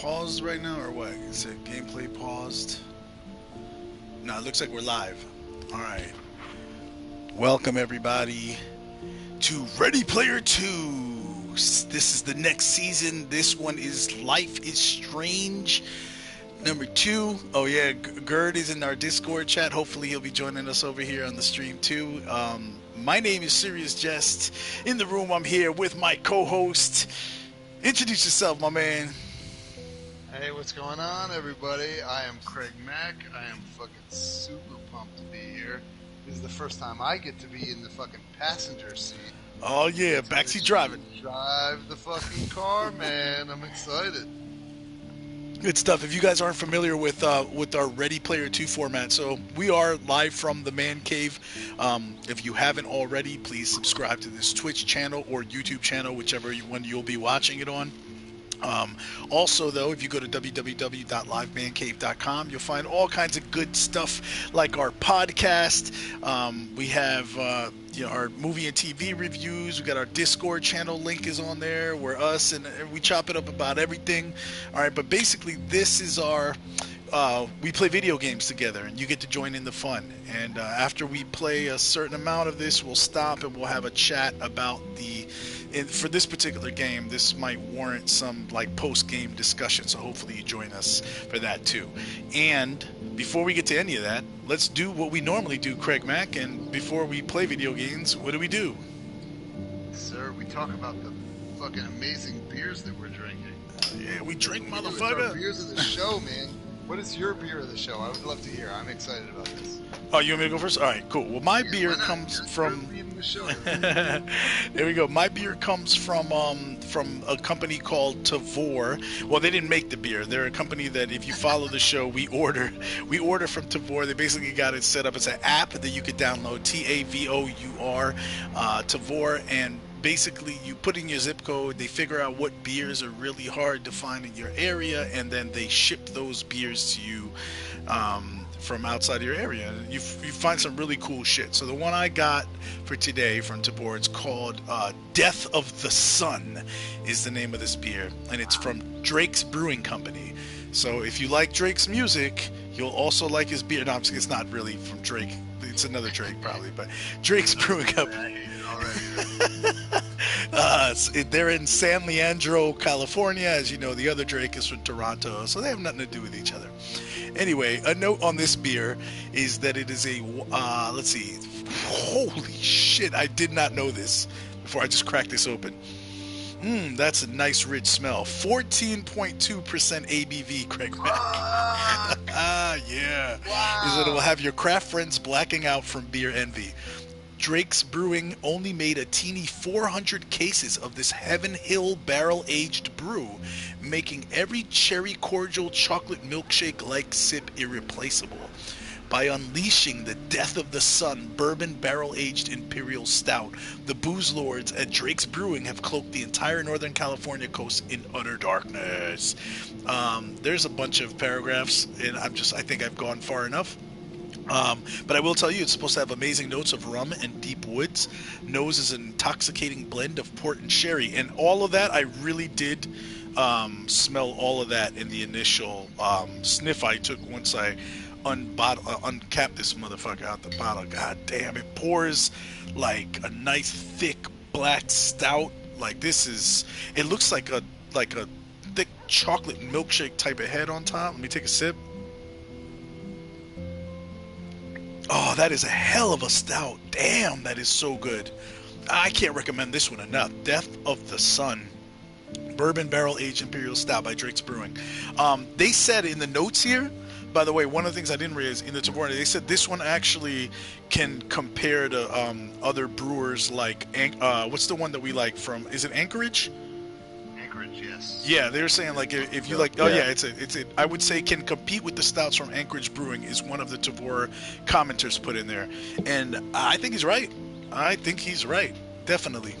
paused right now or what? Is it gameplay paused? No, it looks like we're live. All right. Welcome everybody to Ready Player 2. This is the next season. This one is Life is Strange number 2. Oh yeah, Gerd is in our Discord chat. Hopefully he'll be joining us over here on the stream too. My name is Serious Jest. In the room I'm here with my co-host. Introduce yourself, my man. Hey, what's going on, everybody? I am Craig Mack. I am fucking super pumped to be here. This is the first time I get to be in the fucking passenger seat. Oh yeah, backseat driving. Drive the fucking car, man. I'm excited. Good stuff. If you guys aren't familiar with our Ready Player 2 format, so we are live from the Man Cave. If you haven't already, please subscribe to this Twitch channel or YouTube channel, whichever one you'll be watching it on. Also, though, if you go to www.livemancave.com, you'll find all kinds of good stuff like our podcast. We have our movie and TV reviews. We got our Discord channel link is on there. We're us, and we chop it up about everything. All right, but basically, this is our. We play video games together, and you get to join in the fun. And after we play a certain amount of this, we'll stop and we'll have a chat about for this particular game, this might warrant some like post-game discussion, so hopefully you join us for that too. And before we get to any of that, let's do what we normally do, Craig Mack. And before we play video games, what do? Sir, we talk about the fucking amazing beers that we're drinking. Yeah, we drink, Our motherfucker. beers of the show, man. What is your beer of the show? I would love to hear. I'm excited about this. Oh, you want me to go first? All right, cool. Well, my beer comes from. There we go. My beer comes from a company called Tavor. Well, they didn't make the beer. They're a company that, if you follow the show, we order from Tavor. They basically got it set up. It's an app that you could download. Tavour, Tavor, and basically you put in your zip code, they figure out what beers are really hard to find in your area, and then they ship those beers to you from outside of your area. You find some really cool shit. So the one I got for today from Tabor, it's called Death of the Sun is the name of this beer, and it's from Drake's Brewing Company. So if you like Drake's music, you'll also like his beer. No, it's not really from Drake. It's another Drake probably, but Drake's Brewing Company. They're in San Leandro, California. As you know, the other Drake is from Toronto, so they have nothing to do with each other. Anyway, a note on this beer is that it is a, let's see, holy shit, I did not know this before I just cracked this open. That's a nice rich smell. 14.2% ABV, Craig Mack. Yeah. Wow. Is that it will have your craft friends blacking out from beer envy. Drake's Brewing only made a teeny 400 cases of this Heaven Hill barrel-aged brew, making every cherry cordial chocolate milkshake-like sip irreplaceable. By unleashing the Death of the Sun bourbon barrel-aged imperial stout, the booze lords at Drake's Brewing have cloaked the entire Northern California coast in utter darkness. There's a bunch of paragraphs, and I think I've gone far enough. But I will tell you, it's supposed to have amazing notes of rum and deep woods. Nose is an intoxicating blend of port and sherry. And all of that, I really did smell all of that in the initial sniff I took once I uncapped this motherfucker out the bottle. God damn, it pours like a nice thick black stout. Like it looks like a thick chocolate milkshake type of head on top. Let me take a sip. Oh, that is a hell of a stout. Damn, that is so good. I can't recommend this one enough. Death of the Sun. Bourbon Barrel Aged Imperial Stout by Drake's Brewing. They said in the notes here, by the way, one of the things I didn't realize in the Tavor, they said this one actually can compare to other brewers like, what's the one that we like from, is it Anchorage? Yes. Yeah, they're saying like if you like, it's I would say can compete with the stouts from Anchorage Brewing is one of the Tavor commenters put in there, and I think he's right. Definitely.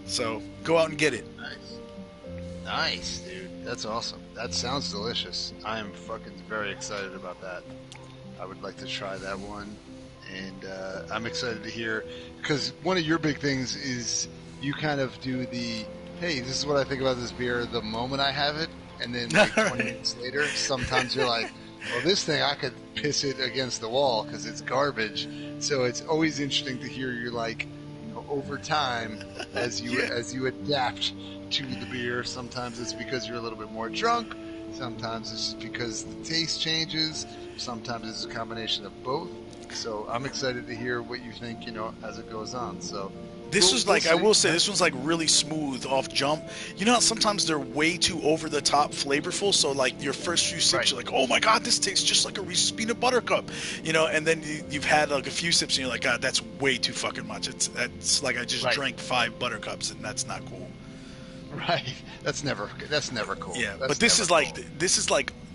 So go out and get it. Nice, dude. That's awesome. That sounds delicious. I am fucking very excited about that. I would like to try that one, and I'm excited to hear, because one of your big things is you kind of do the, hey, this is what I think about this beer the moment I have it, and then like 20 Right. minutes later, sometimes you're like, well, this thing I could piss it against the wall because it's garbage. So it's always interesting to hear you like, over time Yeah. as you adapt to the beer. Sometimes it's because you're a little bit more drunk. Sometimes it's because the taste changes. Sometimes it's a combination of both. So I'm excited to hear what you think, as it goes on. So This was we'll like, I see. will say, this one's like really smooth off jump. You know how sometimes they're way too over the top flavorful, so like your first few sips, Right. you're like, oh my god, this tastes just like a Reese's peanut butter cup, and then you've had like a few sips and you're like, God, that's way too fucking much. That's like I just Right. drank 5 buttercups and that's not cool. Right. That's never cool. Yeah, but That's this never is like cool.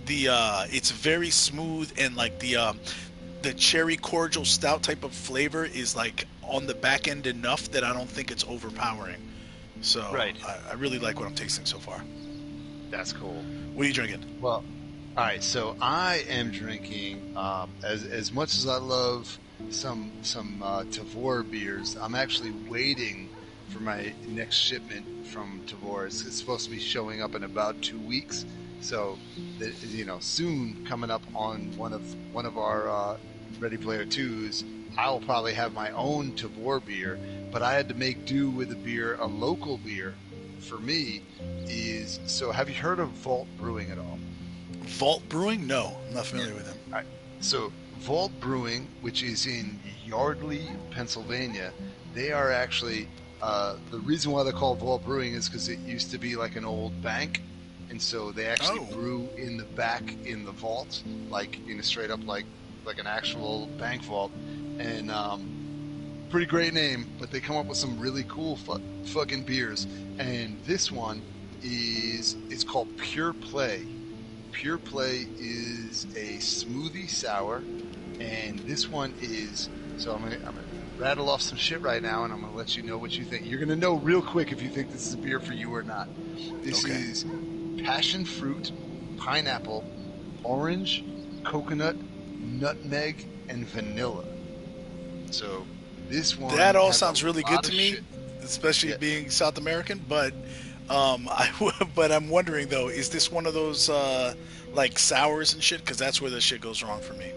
the it's very smooth, and like the cherry cordial stout type of flavor is like on the back end enough that I don't think it's overpowering. So Right. I really like what I'm tasting so far. That's cool. What are you drinking? Well, all right. So I am drinking as much as I love some Tavor beers. I'm actually waiting for my next shipment from Tavor. It's supposed to be showing up in about 2 weeks. So, soon coming up on one of our Ready Player Twos, I will probably have my own Tavor beer. But I had to make do with a local beer. For me, is so. Have you heard of Vault Brewing at all? Vault Brewing? No, I'm not Yeah. familiar with them. All right. So Vault Brewing, which is in Yardley, Pennsylvania, they are actually the reason why they're called Vault Brewing is because it used to be like an old bank, and so they actually Oh, brew in the back in the vault, like straight up like an actual bank vault, and pretty great name. But they come up with some really cool fucking beers, and this one it's called Pure Play. Pure Play is a smoothie sour, and this one is. So I'm gonna rattle off some shit right now, and I'm gonna let you know what you think. You're gonna know real quick if you think this is a beer for you or not. This okay. is passion fruit, pineapple, orange, coconut, nutmeg, and vanilla. So this one That all has a sounds really good lot to of me, shit. especially Yeah. being South American. But but I'm wondering though, is this one of those like sours and shit? Because that's where the shit goes wrong for me.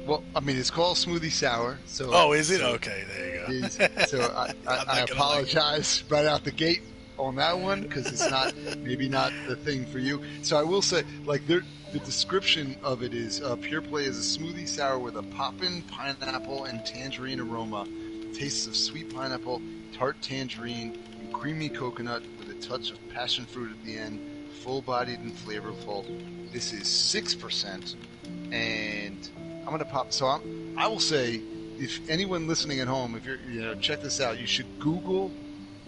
Well, I mean, it's called smoothie sour, Oh, is it? so Okay, there you it is. go. So I'm I not gonna like it. apologize right out the gate on that one because it's not maybe not the thing for you. So I will say, like, the description of it is Pure Play is a smoothie sour with a poppin' pineapple and tangerine aroma, tastes of sweet pineapple, tart tangerine, and creamy coconut with a touch of passion fruit at the end. Full-bodied and flavorful. This is 6%, and I'm gonna pop. So I will say, if anyone listening at home, if you're, check this out. You should Google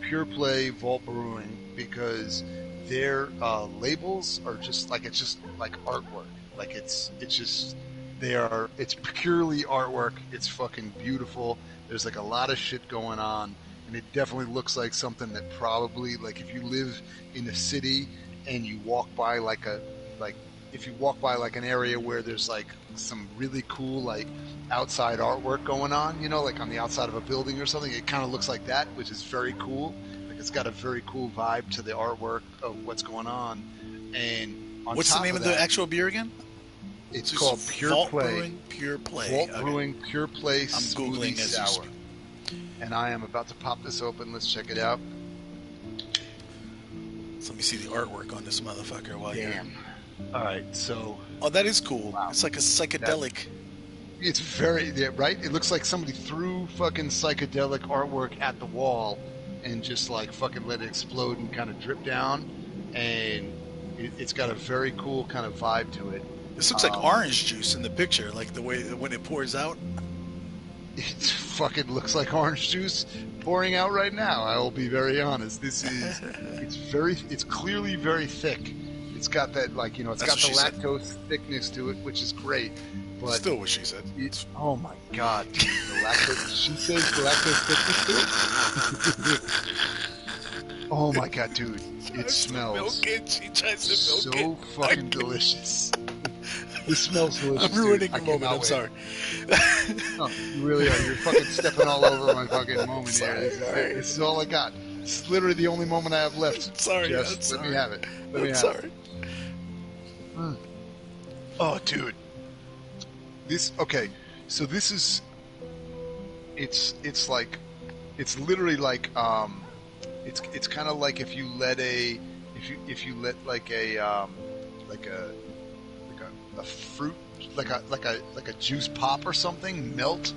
Pure Play Vault Brewing because their labels are just like it's just like artwork. Like it's just it's purely artwork. It's fucking beautiful. There's like a lot of shit going on, and it definitely looks like something that probably like if you live in a city and you walk by like if you walk by like an area where there's like some really cool like outside artwork going on, like on the outside of a building or something, it kind of looks like that, which is very cool. Like it's got a very cool vibe to the artwork of what's going on. And on What's the top name of of the that, actual beer again? it's It's just called Pure Vault Play. Brewing Pure Play. Vault Okay, Brewing Pure Play I'm Smoothie googling as you Sour. speak. And I am about to pop this open. Let's check it out. So let me see the artwork on this motherfucker while you're. Damn. All right, so Oh, that is cool. wow. It's like a psychedelic. It's very right. It looks like somebody threw fucking psychedelic artwork at the wall and just like fucking let it explode and kind of drip down. And it's got a very cool kind of vibe to it. This looks like orange juice in the picture, like the way when it pours out. It fucking looks like orange juice pouring out right now. I will be very honest. It's clearly very thick. It's got that it's That's got what the she said. lactose thickness to it, which is great. But Still what she said. oh my god, dude, the lactose. She says the lactose thickness to it. Oh my god, dude, it smells She tries to so milk it. fucking delicious. It smells delicious. I'm ruining dude. your moment. I'm wait. sorry. No, you really are. You're fucking stepping all over my fucking moment Sorry, here. sorry. This is all I got. It's literally the only moment I have left. Sorry, Jess, I'm sorry. let me have it. Let me I'm have sorry. it. Oh, dude. This okay. So this is it's like it's literally like it's kind of like if you let like a fruit like a juice pop or something melt,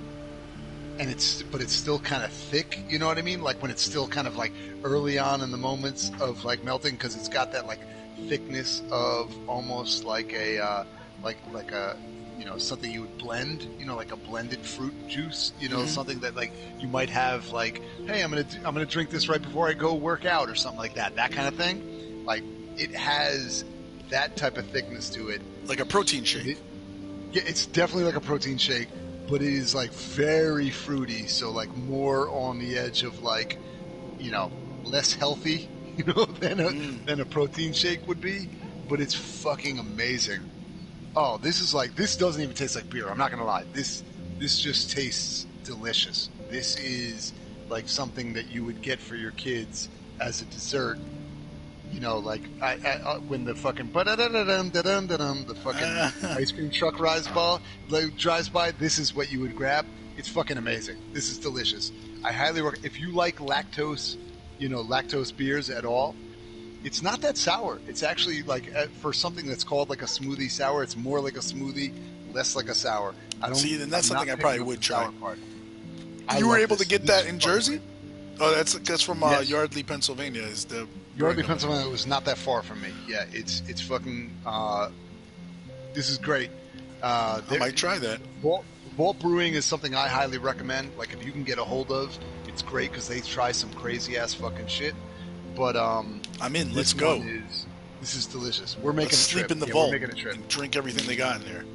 and it's still kind of thick, you know what I mean, like when it's still kind of like early on in the moments of like melting, because it's got that like thickness of almost like a like a, you know, something you would blend, you know, like a blended fruit juice, you know, something that like you might have like, hey, I'm gonna drink this right before I go work out or something like that kind of thing. Like it has that type of thickness to it, Like a protein shake. yeah, it's definitely like a protein shake, but it is like very fruity, so like more on the edge of like, you know, less healthy, you know, than a protein shake would be. But it's fucking amazing. Oh, this doesn't even taste like beer. I'm not gonna lie. This just tastes delicious. This is like something that you would get for your kids as a dessert. You know, like when the fucking the fucking ice cream truck drives by, this is what you would grab. It's fucking amazing. This is delicious. I highly recommend. If you like lactose, you know, lactose beers at all, it's not that sour. It's actually like for something that's called like a smoothie sour, it's more like a smoothie, less like a sour. I don't See, then that's I'm something not I probably picking up would the try. sour part. You were love able this. to get This that is in fucking Jersey? great. Oh, that's from Yes. Yardley, Pennsylvania. Is the brewing Yardley, company. Pennsylvania was not that far from me. Yeah, it's fucking. This is great. I might try that. Vault Brewing is something I highly recommend. Like if you can get a hold of, it's great because they try some crazy ass fucking shit. But I'm in. this Let's go. this is delicious. We're making Let's a trip. sleep in the Yeah, vault we're making a trip. and drink everything they got in there.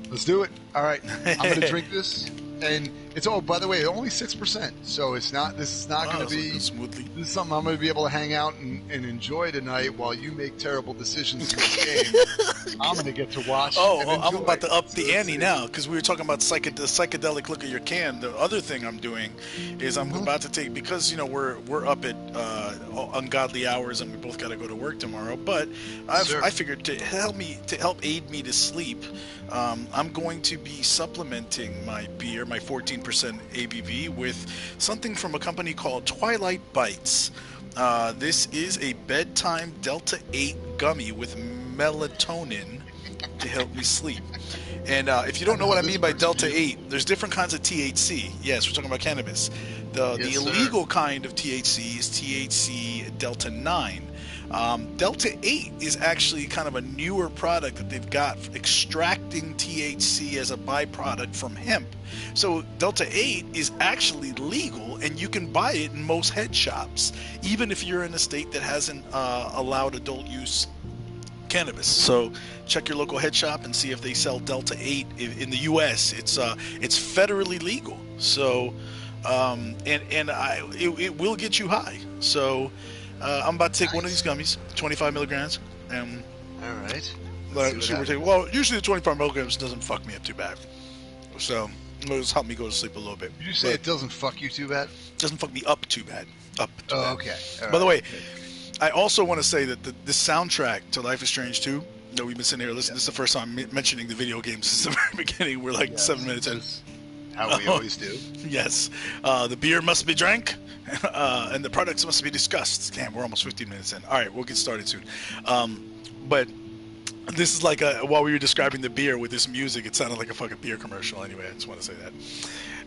Let's do it. All right, I'm gonna drink this, and it's by the way, only 6%. So it's not. This is not Wow, gonna that's be. looking smoothly. This is something I'm gonna be able to hang out and enjoy tonight while you make terrible decisions in this game. I'm gonna get to watch. and I'm enjoy. about to up So the let's ante see. now because we were talking about the psychedelic look at your can. The other thing I'm doing is I'm about to take, because you know we're up at ungodly hours and we both got to go to work tomorrow. But Sure. I figured to help aid me to sleep, I'm going to be supplementing my beer, my 14% ABV, with something from a company called Twilight Bites. This is a bedtime Delta 8 gummy with melatonin to help me sleep. And if you don't know what I mean by Delta 8, there's different kinds of THC. Yes, we're talking about cannabis. The Yes, sir. illegal kind of THC is THC Delta 9. Delta 8 is actually kind of a newer product that they've got for extracting THC as a byproduct from hemp. So Delta 8 is actually legal, and you can buy it in most head shops, even if you're in a state that hasn't allowed adult use cannabis. So check your local head shop and see if they sell Delta 8 in the U.S. It's federally legal. So it will get you high. So I'm about to take one of these gummies, 25 milligrams, and All right. well, usually the 25 milligrams doesn't fuck me up too bad. So it'll just help me go to sleep a little bit. Did you say it doesn't fuck you too bad? Doesn't fuck me up too bad. Up too bad. Okay. All By the right. way, I also want to say that the soundtrack to Life is Strange 2, that we've been sitting here listening, this is the first time mentioning the video games since the very beginning. We're like 7 minutes in. How we always do. Yes. The beer must be drank, and the products must be discussed. Damn, we're almost 15 minutes in. All right, we'll get started soon. But this is like while we were describing the beer with this music, it sounded like a fucking beer commercial. Anyway, I just want to say that.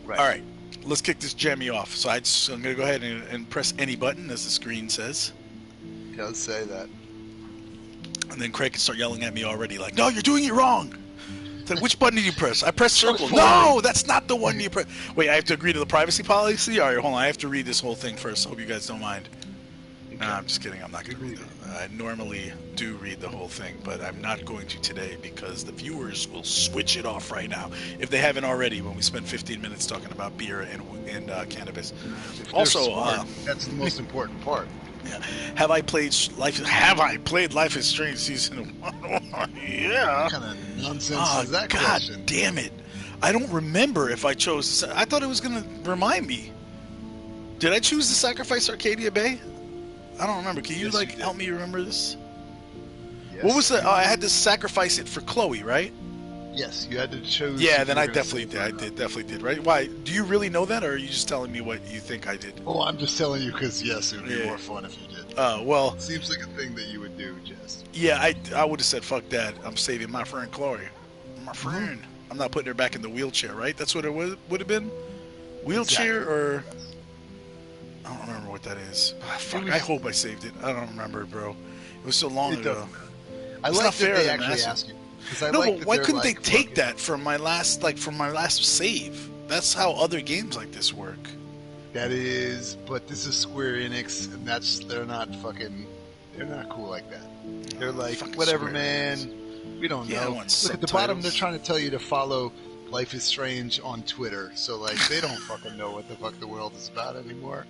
Right. All right, let's kick this jammy off. So I'm going to go ahead and press any button, as the screen says. It does say that. And then Craig can start yelling at me already, like, "No, you're doing it wrong." It's like, which button did you press? I pressed circle. No, that's not the one you press. Wait, I have to agree to the privacy policy? All right, hold on. I have to read this whole thing first. Hope you guys don't mind. Nah, I'm just kidding. I'm not going to read it. I normally do read the whole thing, but I'm not going to today because the viewers will switch it off right now if they haven't already when we spend 15 minutes talking about beer and cannabis. Also, smart, that's the most important part. Yeah. Have I played Life is Strange Season 1? Yeah. What kind of nonsense is that God question? damn it. I don't remember if I chose... I thought it was going to remind me. Did I choose to sacrifice Arcadia Bay? I don't remember. Can you, Yes, you did. help me remember this? Yes. What was the? I had to sacrifice it for Chloe, right? Yes, you had to choose. Yeah, if then you I were gonna definitely save did. her or I not. did definitely did. Right? Why? Do you really know that, or are you just telling me what you think I did? Oh, I'm just telling you because yes, it would be Yeah. more fun if you did. Well, Seems like a thing that you would do, Jess. yeah, I would have said fuck that. I'm saving my friend Chloe. My friend. I'm not putting her back in the wheelchair, right? That's what it would have been. Wheelchair Exactly. or I don't remember what that is. Ah, fuck. I hope I saved it. I don't remember, bro. It was so long It ago. doesn't matter. I It's like not that fair they to actually ask ask you. Because I No, like but that why they're couldn't like, they take look, that from my last save? That's how other games like this work. that is, but this is Square Enix, and they're not cool like that. They're like, Fucking whatever, Square man. Enix. We don't Yeah, I know. want Look at the bottom. They're subtitles. trying to tell you to follow Life is Strange on Twitter. So like, they don't fucking know what the fuck the world is about anymore.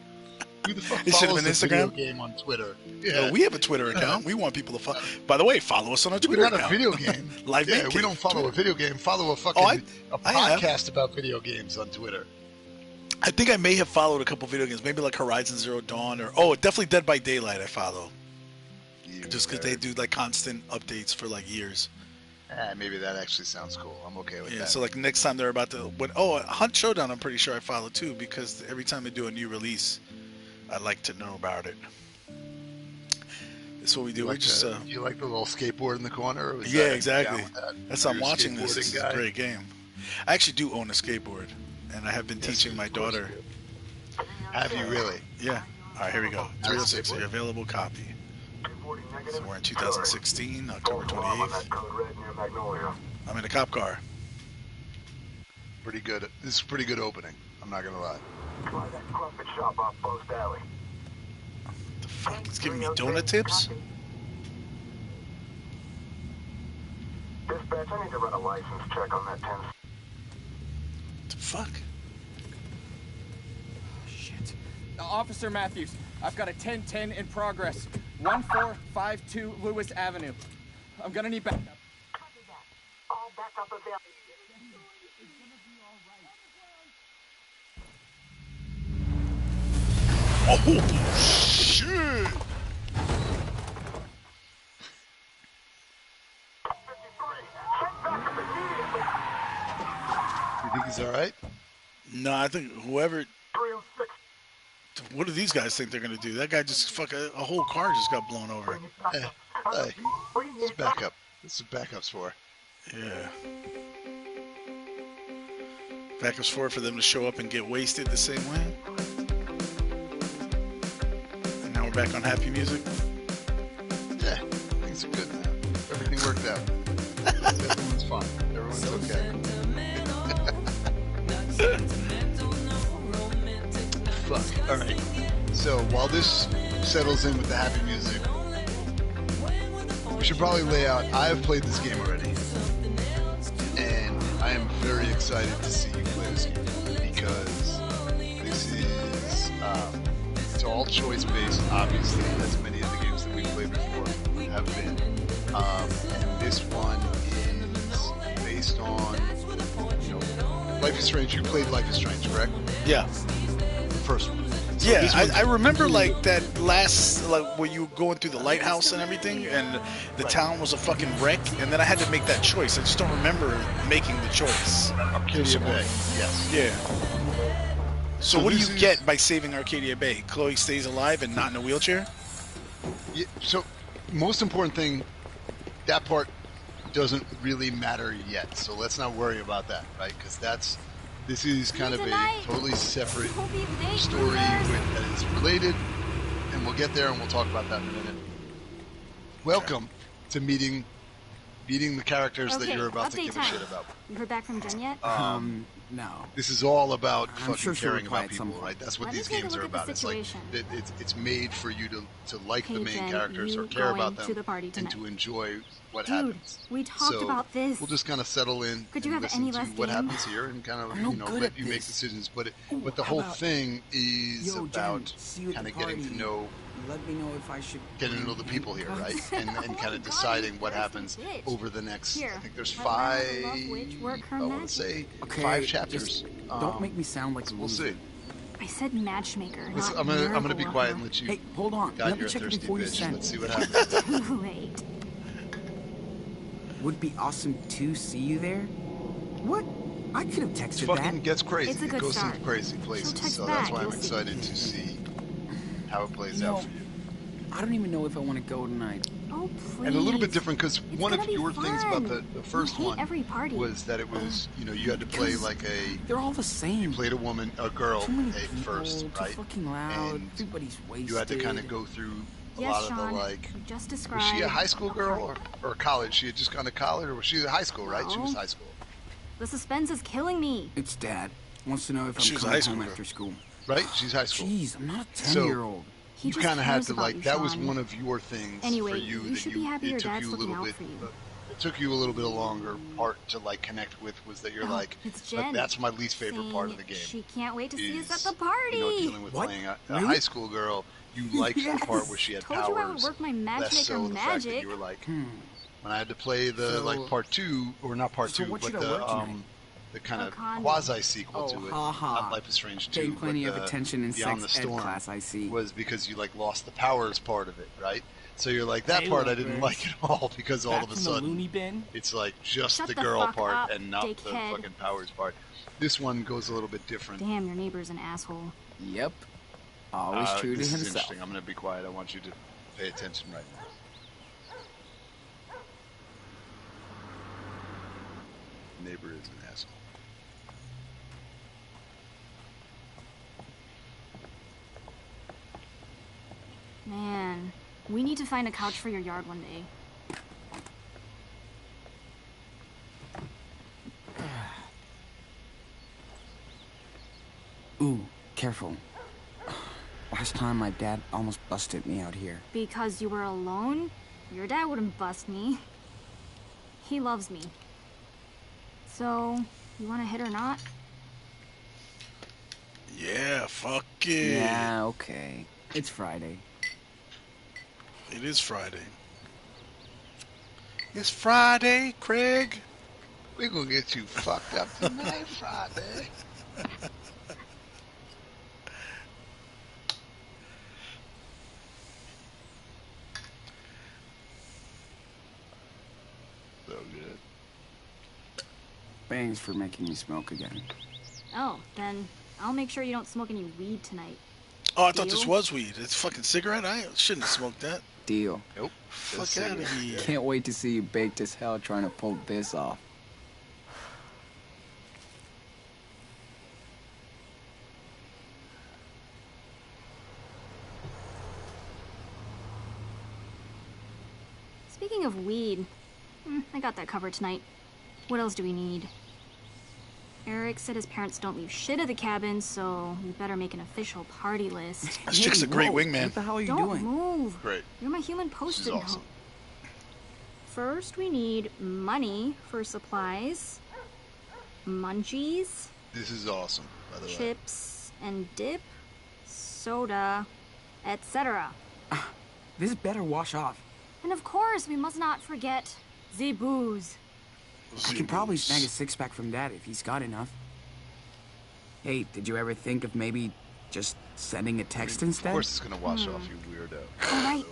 Who the fuck It should have follows been a video Instagram. game on Twitter? No, we have a Twitter account. We want people to follow. By the way, follow us on our But Twitter not account. a video game. Live Yeah, Man we Cave, don't follow a Twitter. video game. Follow a fucking I have. podcast about video games on Twitter. I think I may have followed a couple video games, maybe like Horizon Zero Dawn or definitely Dead by Daylight. I follow just because they do like constant updates for like years. Maybe that actually sounds cool. I'm okay with Yeah, that. so like next time they're about to Hunt Showdown, I'm pretty sure I follow too because every time they do a new release, I like to know about it. That's what we do. We just you like the little skateboard in the corner? Or was yeah, that exactly. down with that? That's why I'm You're a watching this. skateboarding It's a guy? great game. I actually do own a skateboard, and I have been teaching my of course daughter. you do. Have you really? Yeah. All right, here we go. How's 306, skateboard? your available copy. So we're in 2016, October 28th. I'm in a cop car. Pretty good. This is a pretty good opening. I'm not gonna lie. The fuck? It's giving me donut tips? Dispatch, I need to run a license check on that 10. The fuck? Shit. Officer Matthews, I've got a 1010 in progress. 1452 Lewis Avenue. I'm gonna need backup. All backup available. Oh, shit! 53, check backup immediately. You think he's all right? No, I think whoever... 306. What do these guys think they're going to do? That guy just a whole car just got blown over. Hey, it's backup. This is backups for. Yeah. Backups for them to show up and get wasted the same way. And now we're back on happy music. Yeah, things are good now. Everything worked out. Everyone's fine. Everyone's okay. Fuck. All right. So while this settles in with the happy music, we should probably lay out. I have played this game already, and I am very excited to see you play this game because this is it's all choice based, obviously, as many of the games that we've played before have been. And this one is based on, Life is Strange. You played Life is Strange, correct? Yeah. The first one. So Yeah, this one's I remember like that last, like where you were going through the lighthouse and everything, and the town was a fucking wreck, and then I had to make that choice. I just don't remember making the choice. Arcadia Bay. Yes. Yeah. So, So what do this you is- get by saving Arcadia Bay? Chloe stays alive and not in a wheelchair? Yeah, so, most important thing, that part doesn't really matter yet. So let's not worry about that, right? Because this is kind of a totally separate story that is related, and we'll get there and we'll talk about that in a minute. Welcome to meeting the characters that you're about to give a shit about. You heard back from Jen yet? No. This is all about I'm fucking sure she'll caring reply about at some people, point. right? That's what Let me these take a games look are at the about. It's like situation. it's made for you to like the Hey, main Jen, characters or you care about going them to the party and tonight? to enjoy what Dude, happens. we talked So about this. We'll just kind of settle in Could and you have listen any to less what game? happens here and kind of I'm no good let at you make this. decisions. But the how whole about- thing is Yo, Jen, about see you at kind the of getting to party. know Let me know if I should getting to know the people here, right? And Oh kind my of God, deciding you what thirsty happens bitch. over the next. Here, I think there's let five. Miranda Love Witch work her I want magic. to say Okay, 5 chapters. just don't make me sound like a We'll loser. see. I said matchmaker, Listen, not I'm gonna be miracle quiet and worker. let you. Hey, hold on. God, Let me you're a check it thirsty before you bitch. send. Let's see what happens. Too late. would be awesome to see you there. What? I could have It texted fucking that. gets crazy. It's a It good goes start. some crazy She'll places. text So that's back, why I'm you'll see. excited to see how it plays You out know, for you. I don't even know if I want to go tonight. Oh, please. And a little bit different because It's one of gonna be your things about fun. the first I hate one every party. was that it was, you had to play Because like they're all the same. played a girl Too many at people, first, too right? fucking loud. And Everybody's wasted. you had to kind of go through a Yes, lot Sean. of the like. You just Was described. she a high school a girl party. or college? She had just gone to college, or was she in high school? Right? She was No. high school, The suspense is killing me. It's Dad. Wants to know if She I'm was a coming high home schooler. after school. right? She's high school. Jeez, I'm not a So- 10-year-old. He You just kind of had cares to about like you, that was Sean. one of your things Anyway, for you you that should be happy your it took dad's you a little looking out bit. for you. It took you a little bit longer part to like connect with was that you're Oh, like, it's like, Jen that's my least favorite part of the saying game. She can't wait to see us at is, the party. dealing with What? playing a Really? high school girl. You liked the part where she had Told powers. you I would work my less matchmaker so the fact that magic. you were like, when I had to play the So- like part 2 or not part so 2, what but should I work tonight? the kind A of condo. quasi sequel Oh, to it. ha ha. Not Life is Strange 2, Paying plenty but of attention in Beyond sex the ed Storm class, I see. was because you like lost the powers part of it, right? So you're like that Hey, part I lovers. didn't like at all because all Back of a from the loony sudden bin. it's like just Shut the the girl fuck part up, and not the dickhead. fucking powers part. This one goes a little bit different. Damn, your neighbor's an asshole. Yep. Always true to this is himself. interesting. I'm going to be quiet. I want you to pay attention right now. Neighbor is an asshole. Man, we need to find a couch for your yard one day. Ooh, careful. Last time my dad almost busted me out here. Because you were alone? Your dad wouldn't bust me. He loves me. So, you want to hit or not? Yeah, fuck it. Yeah, okay. It's Friday. It is Friday. It's Friday, Craig. We're going to get you fucked up tonight, Friday. So good. Thanks for making me smoke again. Oh, then I'll make sure you don't smoke any weed tonight. Oh, I thought this Deal? was weed. It's fucking cigarette. I shouldn't have smoked that. Deal. Nope. Fuck Just out of cigarette. here. Can't wait to see you baked as hell trying to pull this off. Speaking of weed, I got that covered tonight. What else do we need? Eric said his parents don't leave shit at the cabin, so we better make an official party list. This chick's a great whoa, wingman. What the hell are you Don't doing? move. Great. You're my human This is post-it awesome. note. First, we need money for supplies, munchies, This is awesome, by the way. chips and dip, soda, etc. This better wash off. And of course, we must not forget the booze. I can probably snag a six-pack from Dad if he's got enough. Hey, did you ever think of maybe just sending a text Of instead? course it's going to wash off, you weirdo. All right,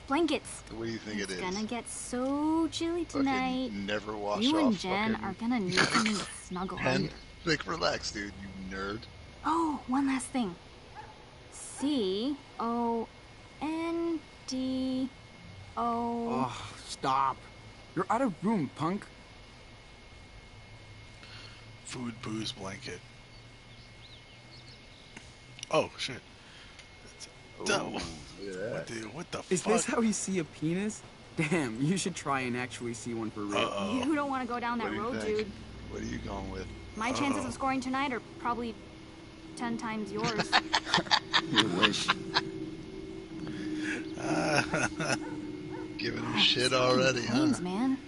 blankets. What do you think It's it is? gonna get so chilly Fucking tonight. never wash You off and Jen fucking are gonna need something to snuggle pen. under. Like, relax, dude, you nerd. Oh, one last thing. CONDO. Oh, stop. You're out of room, punk. Food, booze, blanket. Oh, shit. Oh, look at that. Dude, what the Is fuck? this how you see a penis? Damn, you should try and actually see one for real. You don't want to go down What that do you road, think? dude. What are you going with? My chances of scoring tonight are probably 10 times yours. You wish. Giving him shit already, huh? Games, man.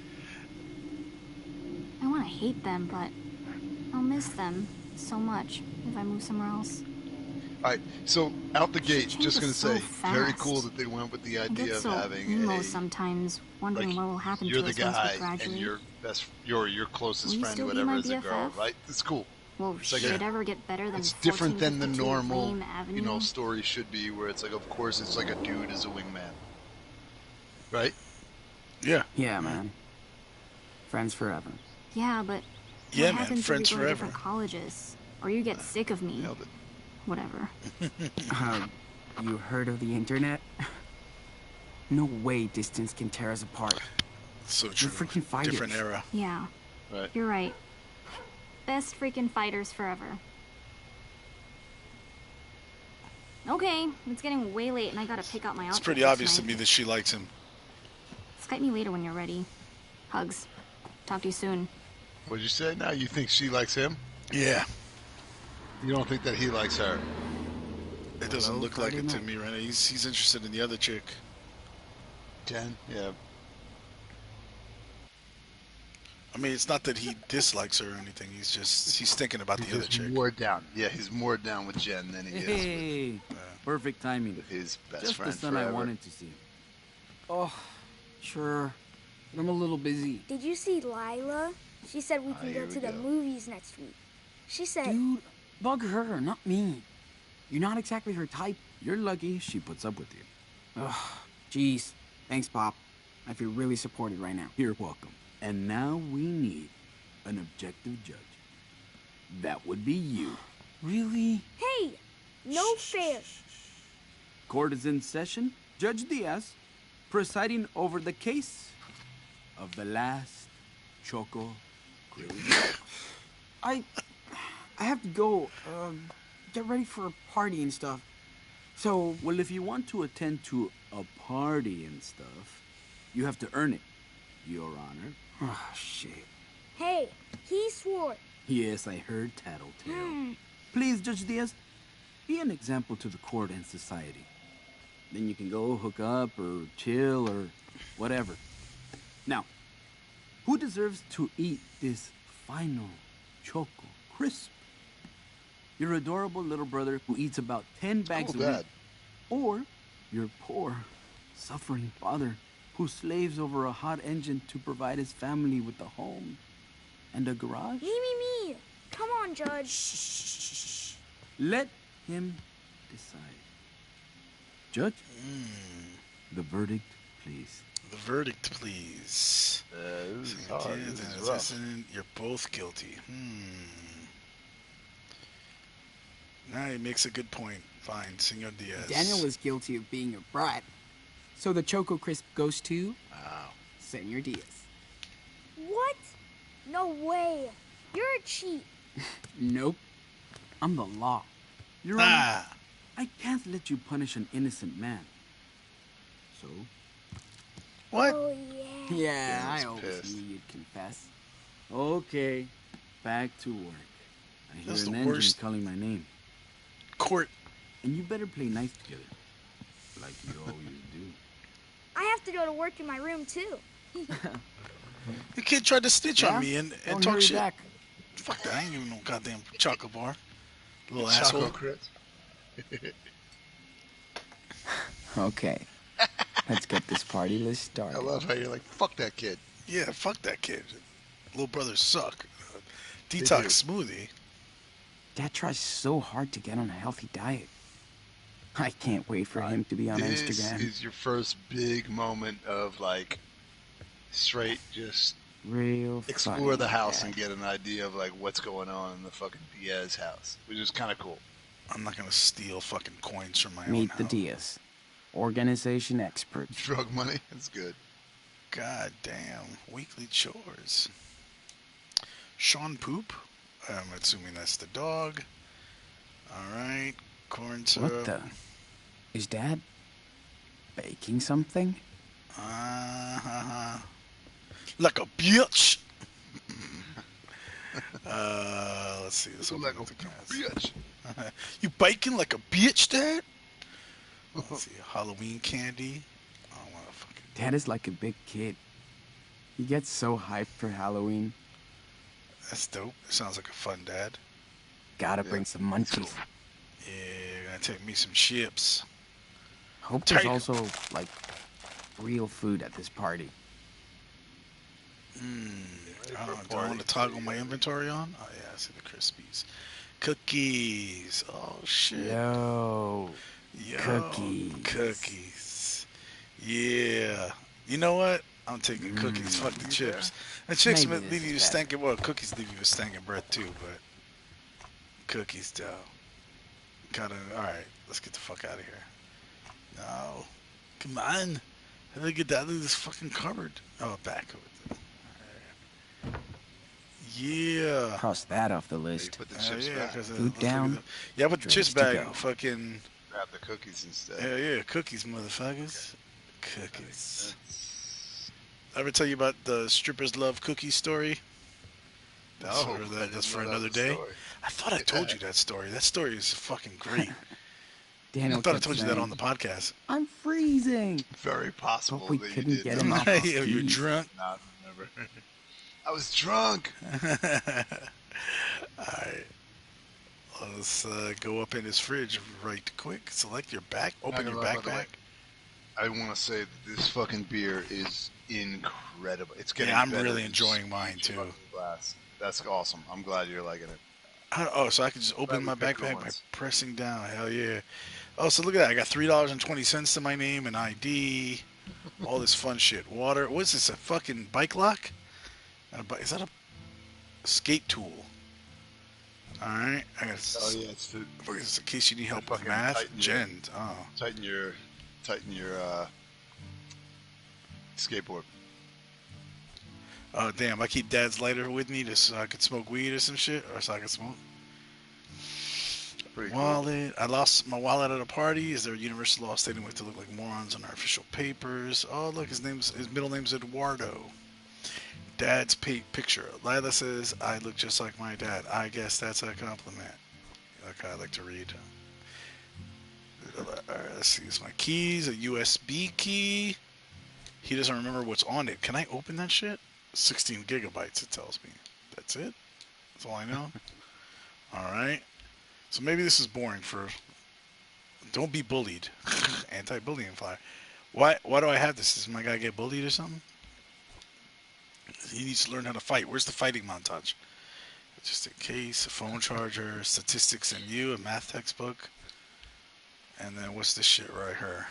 I want to hate them, but I'll miss them so much if I move somewhere else. All right, so out the gate, changes just gonna so say, very fast. cool that they went with the I idea get of so having emo a sometimes, wondering like what will happen you're to the us once guy we graduate. and your closest Will you friend, still be whatever, my is a girl, BFF? right? It's cool. Will It's like shit ever get better than It's different than the 1452 normal, Lame Avenue? you know, story should be, where it's like, of course, it's like a dude is a wingman, right? Yeah. Yeah, man. Friends forever. Yeah, but Yeah, what man, happens friends if we go to forever. different colleges? Or you get sick of me? Nailed it. Whatever. You heard of the internet? No way distance can tear us apart. So We're true. freaking fighters. Different era. Yeah, Right. you're right. Best freaking fighters forever. Okay, it's getting way late and I gotta pick out my outfit. It's pretty for obvious to tonight. me that she likes him. Skype me later when you're ready. Hugs. Talk to you soon. What'd you say now? You think she likes him? Yeah, You don't think that he likes her? it doesn't Hello, look like Friday it to night. me right now. He's interested in the other chick. Jen? Yeah. I mean, it's not that he dislikes her or anything. He's thinking about He's the other just chick. more down. Yeah, he's more down with Jen than he is Hey, perfect timing. with his best Just friend the son forever. I wanted to see. Oh, sure. But I'm a little busy. Did you see Lila? She said we can Here go we to the go. movies next week. She said, Dude, bug her, not me. You're not exactly her type. You're lucky she puts up with you. Ugh, jeez. Thanks, Pop. I feel really supported right now. You're welcome. And now we need an objective judge. That would be you. Really? hey, no fair. Court is in session. Judge Diaz, presiding over the case of the last Choco Grill. I have to go, get ready for a party and stuff. So, Well, if you want to attend to a party and stuff, you have to earn it, Your Honor. oh, shit. Hey, he swore. Yes, I heard tattletale. Please, Judge Diaz, be an example to the court and society. Then you can go hook up or chill or whatever. Now, who deserves to eat this final Choco Crisp? Your adorable little brother who eats about 10 bags Oh, a week? Dad. Or your poor, suffering father who slaves over a hot engine to provide his family with a home and a garage? Me. Come on, Judge. Let him decide. Judge, the verdict, please. The verdict, please. This is hard. This is rough. You're both guilty. Nah, he makes a good point. Fine, Senor Diaz. Daniel was guilty of being a brat. So the Choco Crisp goes to Wow. Senor Diaz. What? No way. You're a cheat. Nope. I'm the law. Your Honor, Ah, I can't let you punish an innocent man. So, what? Oh, yeah. Yeah, I he's always pissed. knew you'd confess. okay, back to work. I hear That's an the engine worst. calling my name. Court. And you better play nice together. Like you always do. I have to go to work in my room, too. The kid tried to snitch on me and Don't talk hurry shit. back. Fuck that. I ain't even no goddamn chocolate bar. Little Choco asshole. Crisp. Okay. Let's get this party list started. I love how you're like, fuck that kid. Yeah, fuck that kid. Little brothers suck. do. Detox smoothie. Dad tries so hard to get on a healthy diet. I can't wait for him to be on This Instagram. is your first big moment of like straight just Real explore funny, the house Dad. and get an idea of like what's going on in the fucking Diaz house, which is kind of cool. I'm not gonna steal fucking coins from my own Meet the house. Diaz. Organization experts. Drug money, that's good. God damn. Weekly chores. Sean Poop. I'm assuming that's the dog. Alright. Corn syrup. What the? Is Dad baking something? Like a bitch. Let's see. Let's open Like up a the cans. bitch. You baking like a bitch, Dad? Let's see. Halloween candy. I don't want to fucking. Dad is like a big kid. He gets so hyped for Halloween. That's dope. Sounds like a fun dad. Gotta bring some munchies. Yeah, gonna take me some chips. Hope there's Take 'em. also, like, real food at this party. Do I want to toggle my inventory on? Oh yeah, I see the Krispies. Cookies. Oh shit. Yo. Yo, Cookies. Cookies. Yeah. You know what? I'm taking cookies. Fuck the You chips. And chicks Maybe leave this you is with better. stinking. Well, cookies leave you with stinking breath too, but cookies though. Gotta. All right, let's get the fuck out of here. No, come on. How do I get out of this fucking cupboard? Oh, back. Yeah. Cross that off the You list. put the Hell chips yeah, back. because Food let's look at down, the. Yeah, I put the chips drinks to back. go. Fucking. Grab the cookies instead. Hell yeah, cookies, motherfuckers. Cookies. That's... Ever tell you about the strippers love cookies story? That's No, for I that. didn't That's for know that another was a day. story. I thought I told you that story. That story is fucking great. I Daniel thought I kept told you that saying, on the podcast. I'm freezing. Very possible But we that you couldn't did. get him off his Yeah, you're keys. drunk. Not remember. I was drunk. Alright. Let's go up in his fridge right quick. Select your back. Not Open gonna your lie, by the way, backpack. I want to say that this fucking beer is incredible. It's getting Yeah, I'm better really each- enjoying mine each too. fucking glass. That's awesome. I'm glad you're liking it. Oh, so I can just open we my picked good backpack by ones. pressing down. Hell yeah. Oh, so look at that. I got $3.20 to my name, an ID, all this fun shit. Water. What's this? A fucking bike lock? Is that a skate tool? All right. I got. Oh yeah, it's to It's in case you need help with fucking math. tighten your- Gen. Oh. tighten your skateboard. Oh damn! I keep Dad's lighter with me just so I could smoke weed or some shit, or so I could smoke. Pretty cool. Wallet. I lost my wallet at a party. Is there a universal law stating we have to look like morons on our official papers? Oh look, his middle name's Eduardo. Dad's picture. Lila says I look just like my dad. I guess that's a compliment. Okay, I like to read. Alright, let's see. It's my keys. A USB key. He doesn't remember what's on it. Can I open that shit? 16 gigabytes. It tells me. That's it. That's all I know. All right. So maybe this is boring for. Don't be bullied. Anti-bullying flyer. Why do I have this? Does my guy get bullied or something? He needs to learn how to fight. Where's the fighting montage? Just in case. A phone charger. Statistics and you. A math textbook. And then what's this shit right here?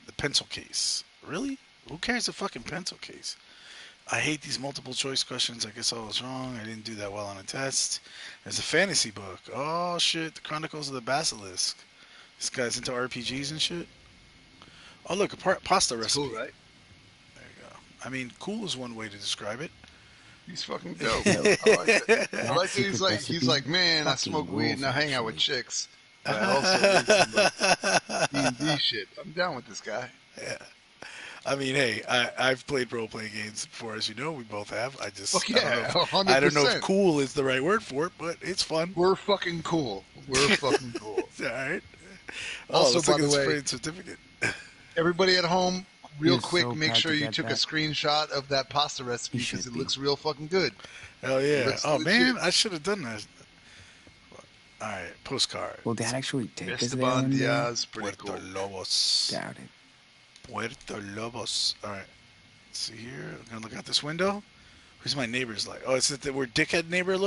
The pencil case. Really? Who carries a fucking pencil case? I hate these multiple choice questions. I guess I was wrong. I didn't do that well on a test. There's a fantasy book. Oh shit, the Chronicles of the Basilisk. This guy's into RPGs and shit. Oh look, a pasta It's recipe. cool, right? There you go. I mean, cool is one way to describe it. He's fucking dope. I like it. I like that he's like, Recipe. man, I Fucking smoke weed and I rules, hang out with actually. chicks. But I also read some like, D&D shit. I'm down with this guy. I mean, hey, I've played role-playing games before, as you know. We both have. I just, Fuck I don't yeah, know if, I don't know 100%. if cool is the right word for it, but it's fun. We're fucking cool. We're fucking cool. All right. Also, let's look by at the this way- sprayed certificate. Everybody at home, real He is quick, so make proud sure to you get took a that. screenshot of that pasta recipe He because should it be. looks real fucking good. Hell yeah. Let's Oh do man, shit. I should have done that. All right, postcard. Will Dad actually take us there Esteban one day? Diaz, pretty Puerto cool. Lobos. Doubt it. Puerto Lobos. All right. Let's see here. I'm gonna look out this window. Who's my neighbor's like? Oh, is it where dickhead neighbor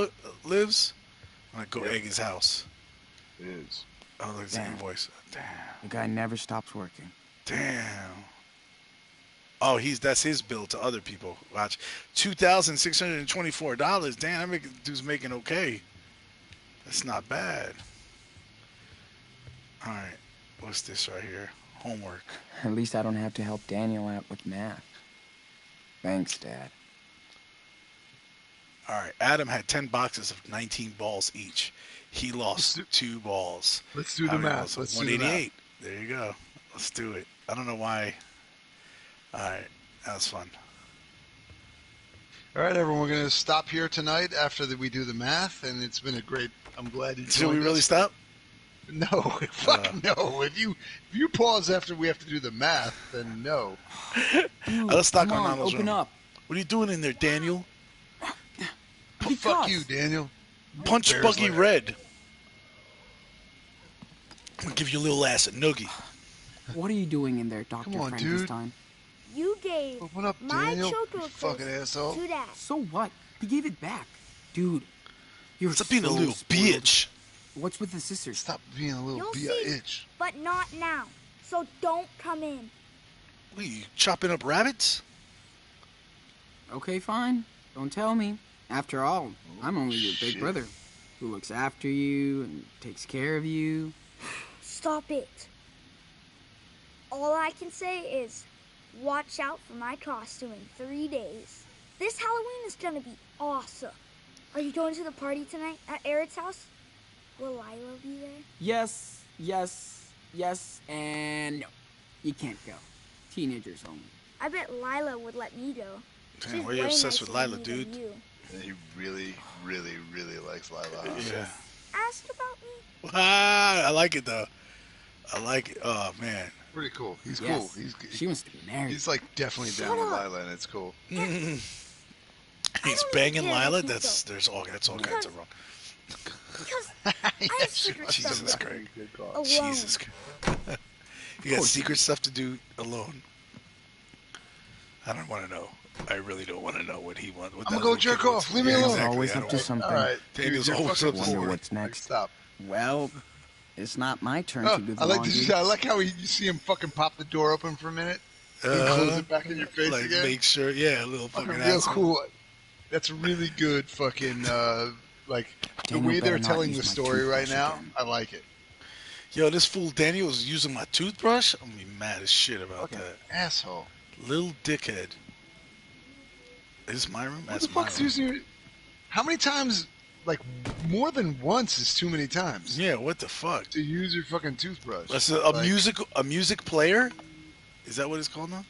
lives? I'm gonna go Yep. egg his house. It is. Oh, look, it's a new Damn. voice. Damn. The guy never stops working. Damn. Oh, that's his bill to other people. Watch, $2,624. Damn, dude's making okay. That's not bad. All right, what's this right here? Homework. At least I don't have to help Daniel out with math. Thanks, Dad. All right, Adam had 10 boxes of 19 balls each. He lost 2 balls. Let's do How the many math. balls? Let's do the math. 188. There you go. Let's do it. I don't know why. All right, that was fun. All right, everyone, we're going to stop here tonight after we do the math, and it's been a great. I'm glad you. Should we joined really us. stop? No, fuck no. If you pause after we have to do the math, then no. Dude, Let's knock come on on, Ronald's open room. up. What are you doing in there, Daniel? He Fuck cussed. you, Daniel. Punch Bears Buggy lair. Red. I'm gonna give you a little ass a noogie. What are you doing in there, Dr. Come on, Frankenstein? You gave Open up, my Daniel. choco You fucking asshole. to Dad. So what? He gave it back. Dude, you're Stop being a so little spoiled. bitch. What's with the sisters? Stop being a little You'll see, bitch. but not now. So don't come in. What are you chopping up rabbits? Okay, fine. Don't tell me. After all, I'm only your big shit. brother, who looks after you and takes care of you. Stop it. All I can say is, watch out for my costume in 3 days. This Halloween is gonna be awesome. Are you going to the party tonight at Eric's house? Will Lila be there? Yes, and no. You can't go. Teenagers only. I bet Lila would let me go. Damn, She's why are you way obsessed with nicer to Lila, me than dude? you. He really, really, really likes Lila. Huh? Yeah. Ask about me? Ah, I like it though. I like it. Oh man. Pretty cool. He's Yes, cool. she wants to be married. He's like definitely Shut down with up. Lila, and it's cool. He's don't banging even care if Lila. you That's all kinds of wrong. Because I have secret Jesus stuff Christ. alone. Jesus Christ. You got secret stuff to do alone. I don't want to know. I really don't want to know what he wants. I'm gonna go jerk off. Leave me alone. Always I up don't to want- something. All right, Daniel's you're always fucking up to Wonder boring. what's next. Stop. Well, it's not my turn Oh, to do the I like laundry. this. I like how you see him fucking pop the door open for a minute, and close it back in your face like again. make sure, yeah, a little Fucking fucking real asshole. cool. That's really good. Fucking like the Daniel way they're better not telling use the my story right toothbrush now. again. I like it. Yo, this fool Daniel is using my toothbrush. I'm gonna be mad as shit about Fucking that. asshole. Little dickhead. Is this my room? What That's the my fuck's room. using your? How many times? Like more than once is too many times Yeah, what the fuck? to use your fucking toothbrush. That's a Like, music player. Is that what it's called now?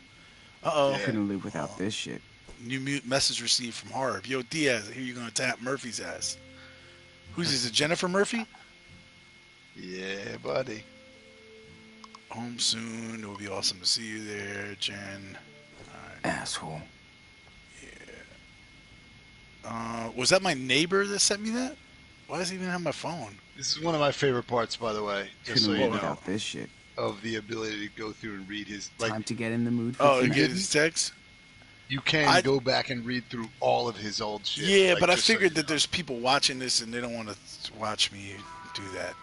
Uh Yeah. Couldn't live without this shit. New message received from Harb. Yo, Diaz, here you gonna tap Murphy's ass. Who's this? Is it Jennifer Murphy? Yeah, buddy. Home soon. It would be awesome to see you there, Jen. Asshole. Was that my neighbor that sent me that? Why does he even have my phone? This is one of my favorite parts, by the way. Just Couldn't so live you know, without this shit. of the ability to go through and read his like. Time to get in the mood for Oh, you tonight. get his text? You can I- go back and read through all of his old shit. Yeah, like, but I just so figured you that know. there's people watching this and they don't want to watch me do that.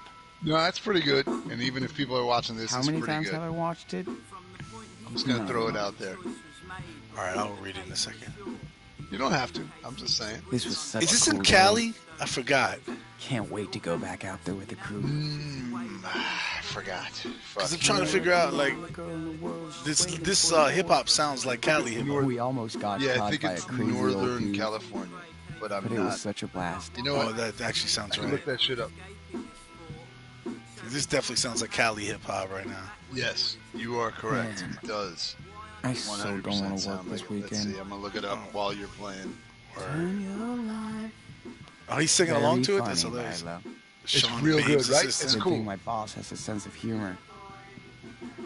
No, that's pretty good. And even if people are watching this, How it's many pretty times good. have I watched it? I'm just gonna throw it out there. All right, I'll read it in a second. You don't have to. I'm just saying. This was such Is this a in cool Cali? day. I forgot. Can't wait to go back out there with the crew. I forgot. Cause I'm Fuck. trying to figure out like this hip hop sounds like Cali hip hop. We almost got Yeah, I caught think by it's a crazy old Northern dude, California, but I'm but it not. was such a blast. You know Oh, what? that actually sounds I can right. look that shit up. This definitely sounds like Cali hip hop right now. Yes, you are correct. Man. It does. I so 100% don't want to work sound this like it. Let's weekend. see. I'm gonna look it up while you're playing. Oh, he's singing along to it. That's Funny, hilarious. Lila. It's Sean real Babe's good, right? assistant. It's Good cool. thing my boss has a sense of humor.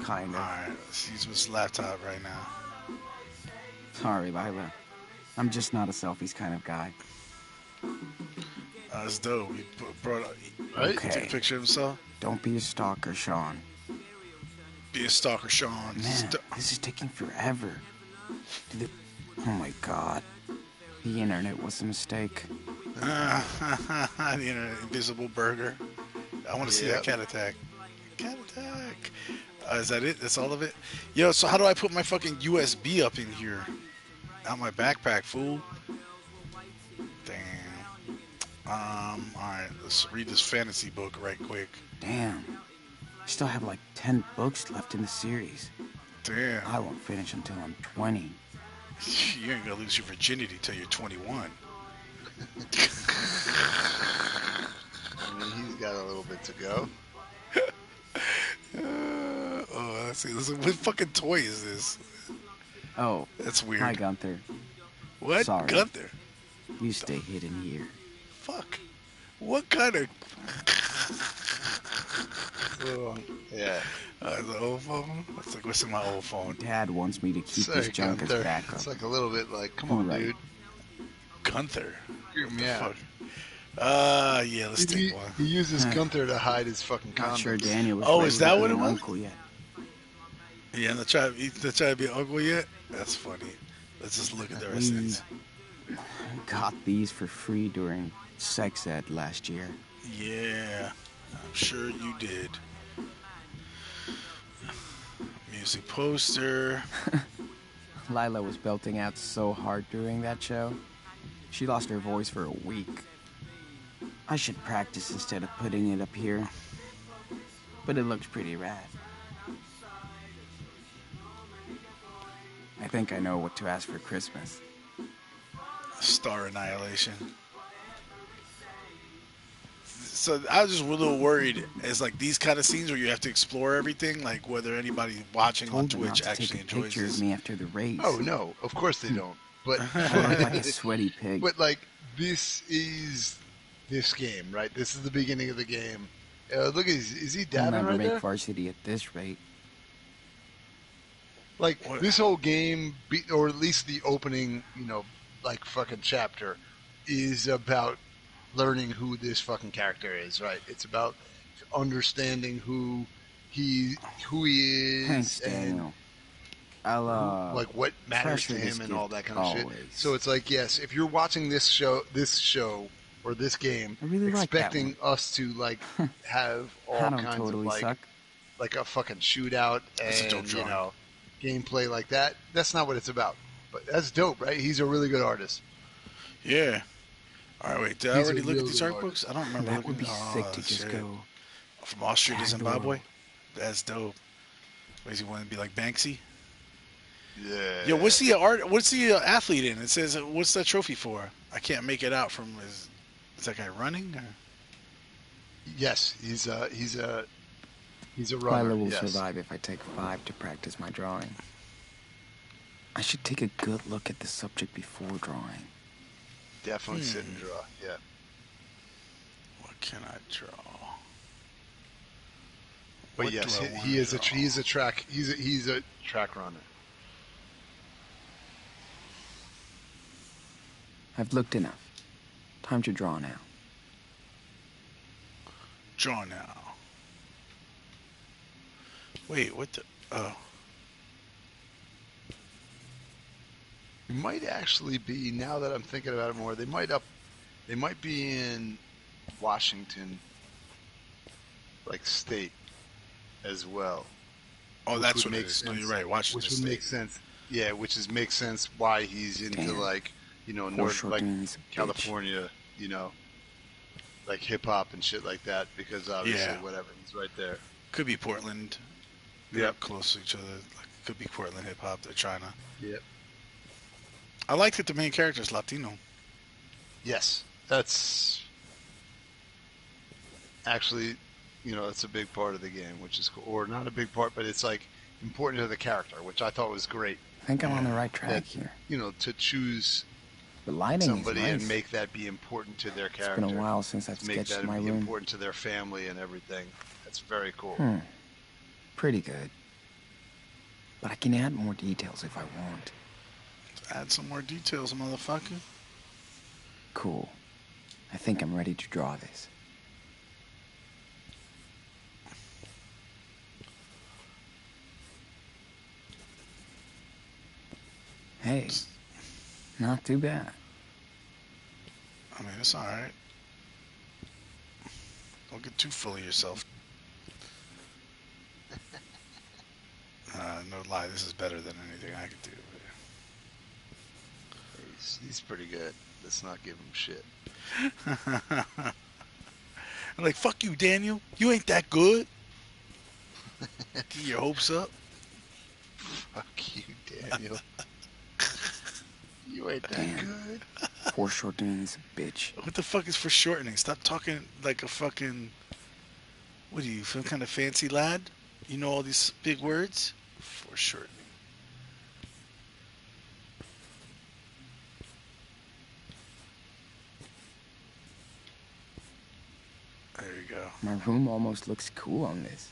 Kinda. Alright, let's use this laptop right now. Sorry, Lila. I'm just not a selfies kind of guy. That's dope. He brought Right? Okay. took a picture of himself. Don't be a stalker, Sean. Be a stalker, Sean. Man, this is taking forever. Oh my god. The internet was a mistake. The invisible burger. I want to see that Yep. cat attack. Cat attack. Is that it? That's all of it? Yo, so how do I put my fucking USB up in here? Out my backpack, fool. Damn. Alright, let's read this fantasy book right quick. Damn. I still have like 10 books left in the series. Damn. I won't finish until I'm 20. You ain't gonna lose your virginity till you're 21. I mean, he's got a little bit to go. Oh, let's see. What fucking toy is this? Oh, That's weird. hi Gunther. What? Sorry. Gunther? You stay hidden here. Fuck. What kind of... Yeah. the old phone? That's like, what's in my old phone? Dad wants me to keep Sorry, this junk as Gunther. backup. It's like a little bit like, come All on, right. dude. Gunther? Creep me out. Fuck. Yeah, let's He, take one. he uses Gunther to hide his fucking Not condoms. sure Daniel was Oh, ready is that to be what it an was? uncle yet. Yeah, they're trying to be uncle yet? That's funny. Let's just look at the rest of these. Got these for free during sex ed last year. Yeah, I'm sure you did. Music poster. Lila was belting out so hard during that show. She lost her voice for a week. I should practice instead of putting it up here. But it looks pretty rad. I think I know what to ask for Christmas. Star Annihilation. So I was just a little worried as like these kind of scenes where you have to explore everything, like whether anybody watching on Told her not Twitch to actually take a enjoys picture this. of me after the race. Oh no, of course they don't. But I look like a sweaty pig. but like this is this game, right? This is the beginning of the game. Look, is he I'll dabbing never right make there? varsity at this rate. Like What? this whole game, or at least the opening, like fucking chapter, is about learning who this fucking character is, right? It's about understanding who he is, Thanks, and Daniel. I'll, like what matters to treasure this him and all gift that kind of shit. always. So it's like, yes, if you're watching this show or this game, I really like that expecting us to like have all I don't kinds totally of suck. like a fucking shootout That's a dope and drawing. gameplay like that. That's not what it's about. But that's dope, right? He's a really good artist. Yeah. All right, wait. Did I He's already a look at real these good art books? artist. I don't remember. That would be looking- sick oh, to just shit. go. From Austria to tag the Zimbabwe. world. That's dope. What does he want to be like Banksy? Yeah. Yo, what's the art? What's the athlete in? It says, "What's that trophy for?" I can't make it out from his. Is that guy running? Or? Yes, he's a runner. Lila will yes. survive if I take 5 to practice my drawing. I should take a good look at the subject before drawing. Definitely sit and draw. Yeah. What can I draw? But What yes, do I wanna he is draw? he's a track runner. I've looked enough. Time to draw now. Draw now. Wait, what the? Oh, It might actually be, now that I'm thinking about it more, they might be in Washington, like state, as well. oh, Which that's would what it make is. No, sense. you're right. Washington Which would State. make sense. Yeah, makes sense why he's into Damn. like north, like Foreshortening's a bitch. California, like hip hop and shit like that. Because obviously, Yeah. whatever, he's right there. Could be Portland. They're Yep. close to each other. Like, could be Portland hip hop. They're China. Yep. I like that the main character is Latino. Yes, that's actually, that's a big part of the game, which is cool. Or not a big part, but it's like important to the character, which I thought was great. I think I'm on the right track That, here. to choose The lighting somebody is nice. and make that be important to their It's character. been a while since I've to make sketched that my be room. important to their family and everything. That's very cool. Pretty good. But I can add more details if I want. Add some more details, motherfucker. Cool. I think I'm ready to draw this. Hey, not too bad. I mean, it's all right. Don't get too full of yourself. No lie, this is better than anything I could do. He's pretty good. Let's not give him shit. I'm like, fuck you, Daniel. You ain't that good. Get your hopes up. Fuck you, Daniel. You ain't that Damn. good. Foreshortening is a bitch. What the fuck is for shortening? Stop talking like a fucking... What are you, some kind of fancy lad? You know all these big words? For shortening. There you go. My room almost looks cool on this.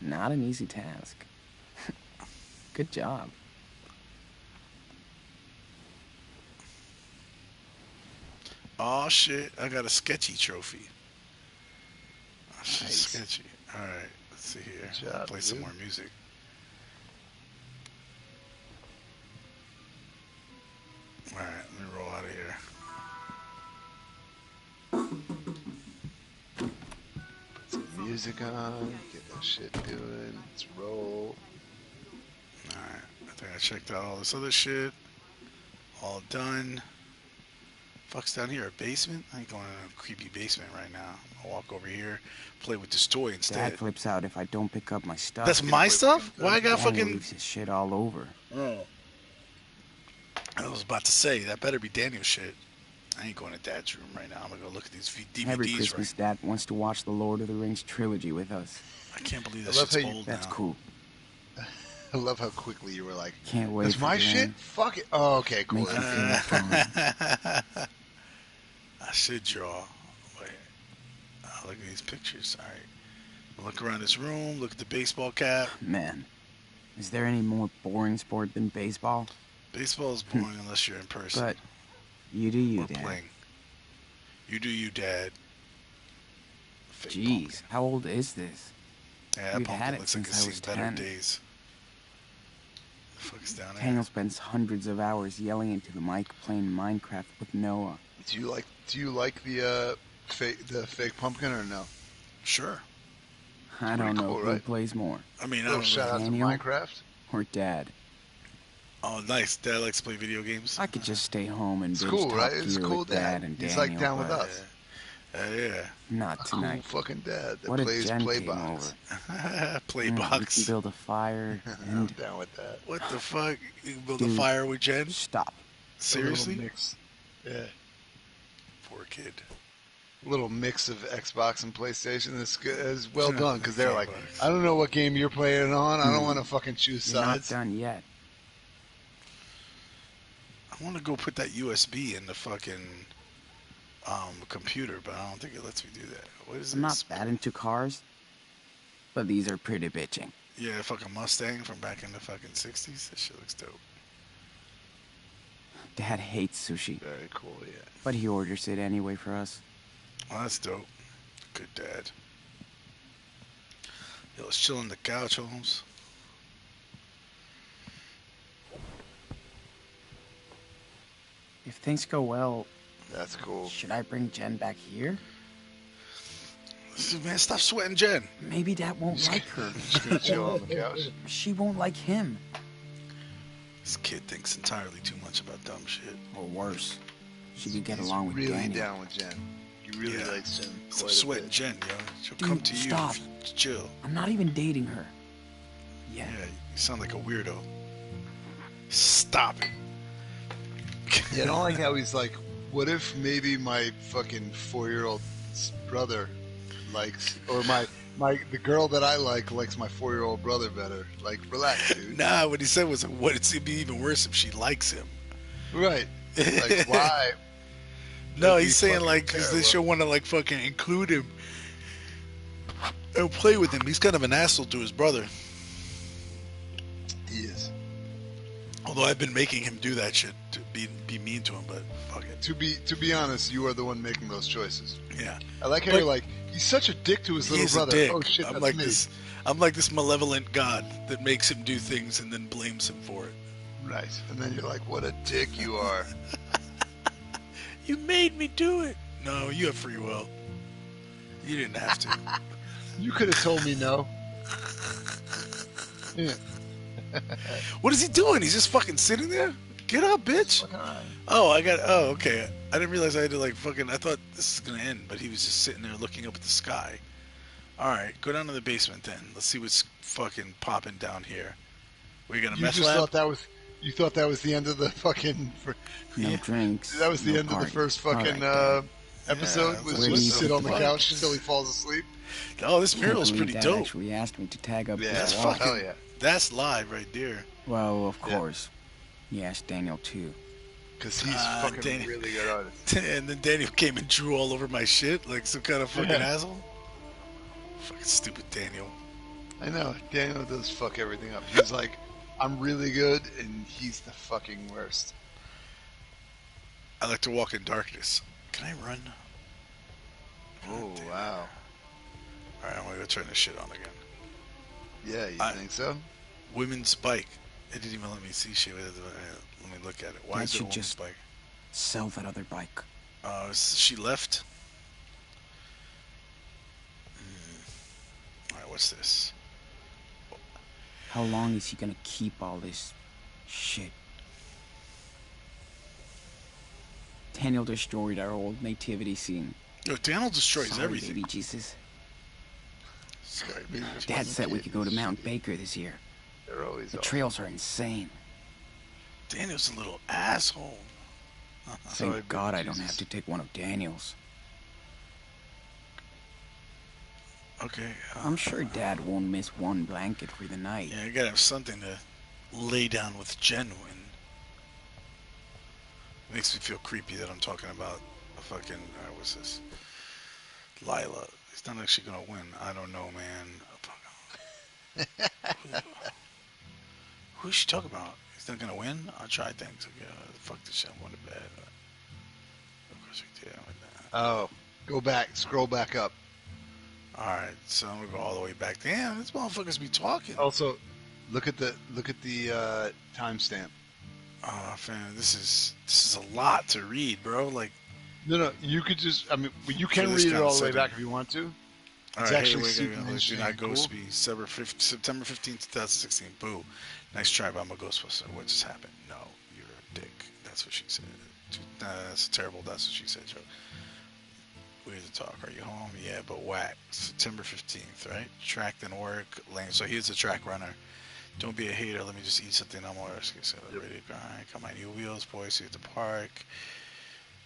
Not an easy task. Good job. Oh shit, I got a sketchy trophy. Oh, shit, Nice. sketchy. Alright, let's see here. Good job, Play some dude. more music. Alright, let me roll out of here. Put some music on. Get that shit doing. Let's roll. I think I checked out all this other shit. All done. Fuck's down here? A basement? I ain't going in a creepy basement right now. I'll walk over here, play with this toy Dad instead. flips out if I don't pick up my stuff. That's my stuff? Why I got Daniel fucking... leaves his shit all over. Oh. I was about to say, that better be Daniel's shit. I ain't going to Dad's room right now. I'm gonna go look at these DVDs Every Christmas, right. Dad wants to watch the Lord of the Rings trilogy with us. I can't believe that I love shit's how you- old That's now. cool. I love how quickly you were like, Can't wait that's for my Jan. shit? Fuck it. Oh, okay, cool. Makes me feel like fun. I should draw. Wait. Oh, look at these pictures. All right. Look around this room. Look at the baseball cap. Man, is there any more boring sport than baseball? Baseball is boring unless you're in person. But you do you, or Dad. playing. You do you, Dad. Fake Jeez, how old is this? pumpkin. Yeah, that We've had pumpkin it looks like since it's I seen was better 10. days. The fuck is down there? Daniel spends hundreds of hours yelling into the mic playing Minecraft with Noah. Do you like the fake pumpkin or no? Sure. I pretty don't know cool, who right? plays more, I mean, I Little don't shout out to Daniel? Minecraft. or Dad. Oh, nice. Dad likes to play video games. I could just stay home and It's binge cool, Top right? It's Gear cool with dad. Dad and He's Daniel, like down with but us. Yeah. not A cool tonight. fucking dad that What if plays Jen play came over? box. Play We box. can build a fire I'm and down with that. What the fuck? You can build a Dude. fire with Jen? stop. Seriously? A little mix. Yeah. Poor kid. Little mix of Xbox and PlayStation is well done because they're like, Xbox. I don't know what game you're playing on. I don't want to fucking choose You're not sides. done yet. I want to go put that USB in the fucking computer, but I don't think it lets me do that. What is I'm not this? that into cars, but these are pretty bitching. Yeah, fucking Mustang from back in the fucking 60s. That shit looks dope. Dad hates sushi, Very cool, yeah. but he orders it anyway for us. Well, that's dope. Good dad. Yo, let's chill on the couch, Holmes. If things go well, That's cool. should I bring Jen back here? Man, stop sweating, Jen. Maybe Dad won't like her. Just gonna chill on the couch. She won't like him. This kid thinks entirely too much about dumb shit. Or worse, she could get He's along with really Daniel. down with Jen. He really Yeah. likes Jen. Stop quite a sweating, bit. Jen, yo. She'll Dude, come to you. stop. Chill. I'm not even dating her. Yeah, Yeah. you sound like a weirdo. Stop it. Yeah, I don't like how he's like, what if maybe my fucking 4-year-old brother likes, or the girl that I like likes my 4-year-old brother better. Like, relax, dude. Nah, what he said was, what? It'd be even worse if she likes him. Right. Like, why? No, That'd be he's saying fucking like, because terrible. she'll want to like fucking include him and play with him. He's kind of an asshole to his brother. He is. Although I've been making him do that shit to be mean to him, but fuck it. To be honest, you are the one making those choices. Yeah. I like how But- you're like, he's such a dick to his little He's a brother. dick. Oh shit, I'm that's like me. this. I'm like this malevolent god that makes him do things and then blames him for it. Right. And then you're like, what a dick you are. You made me do it. No, you have free will. You didn't have to. You could have told me no. Yeah. What is he doing? He's just fucking sitting there? Get up, bitch. Fucking alright. Oh, okay. I didn't realize I had to like fucking, I thought this is gonna end, but he was just sitting there looking up at the sky. Alright, go down to the basement then. Let's see what's fucking popping down here. We got a You meth just lab? thought that was. You thought that was the end of the fucking. No Yeah. drinks. That was the no end of the party. first fucking All right, Dad. episode. Yeah, was where do just you sit put on the the couch bikes? until he falls asleep. Oh, this Can't mural's believe pretty Dad dope. actually asked me to tag up Yeah, his That's wall. fucking, hell yeah. that's live right there. Well, of Yeah. course. He asked Daniel too. Because he's Ah, fucking Danny. really good artist. And then Daniel came and drew all over my shit like some kind of fucking Yeah. asshole. Fucking stupid Daniel. I know. Daniel does fuck everything up. He's like, I'm really good, and he's the fucking worst. I like to walk in darkness. Can I run? Oh, wow. Alright, I'm gonna go turn this shit on again. Yeah, you I- think so? Women's bike. It didn't even let me see shit. Let me look at it. Why Dad is it a should woman's just- bike? Sell that other bike. She left. Alright, what's this? How long is he gonna keep all this Shit. Daniel destroyed our old nativity scene. Yo, Daniel destroys Sorry, everything. baby Jesus. Sorry, baby. This Dad fucking said we kid could go to is Mount shitty. Baker this year. They're always The awesome. trails are insane. Daniel's a little asshole. Sorry, Thank baby God I don't Jesus. have to take one of Daniel's. Okay. I'm sure Dad won't miss one blanket for the night. Yeah, I gotta have something to lay down with genuine. Makes me feel creepy that I'm talking about a fucking, what's this? Lila. He's not actually gonna win. I don't know, man. Who's she talking about? He's not gonna win? I'll try things. Okay, fuck this shit. I'm going to bed. Of course we did. Oh, go back. Scroll back up. Alright, so I'm gonna go all the way back. Damn, these motherfuckers be talking. Also, look at the timestamp. Oh, man, this is a lot to read, bro. Like, No, you could just. I mean, you For can this read it kind of all the way setting. back if you want to. all It's right, actually hey, super wait, interesting I and ghost cool. me September 15th, 2016. Boo. Next tribe, I'm a Ghostbuster. What just happened? No, you're a dick. That's what she said. That's terrible. That's what she said, Joe. We need to talk. Are you home? Yeah, but whack. September 15th, right? Track didn't work. Lane. So he's a track runner. Don't be a hater. Let me just eat something. I'm already ready to grind. Come on, new wheels, boys. See you at the park.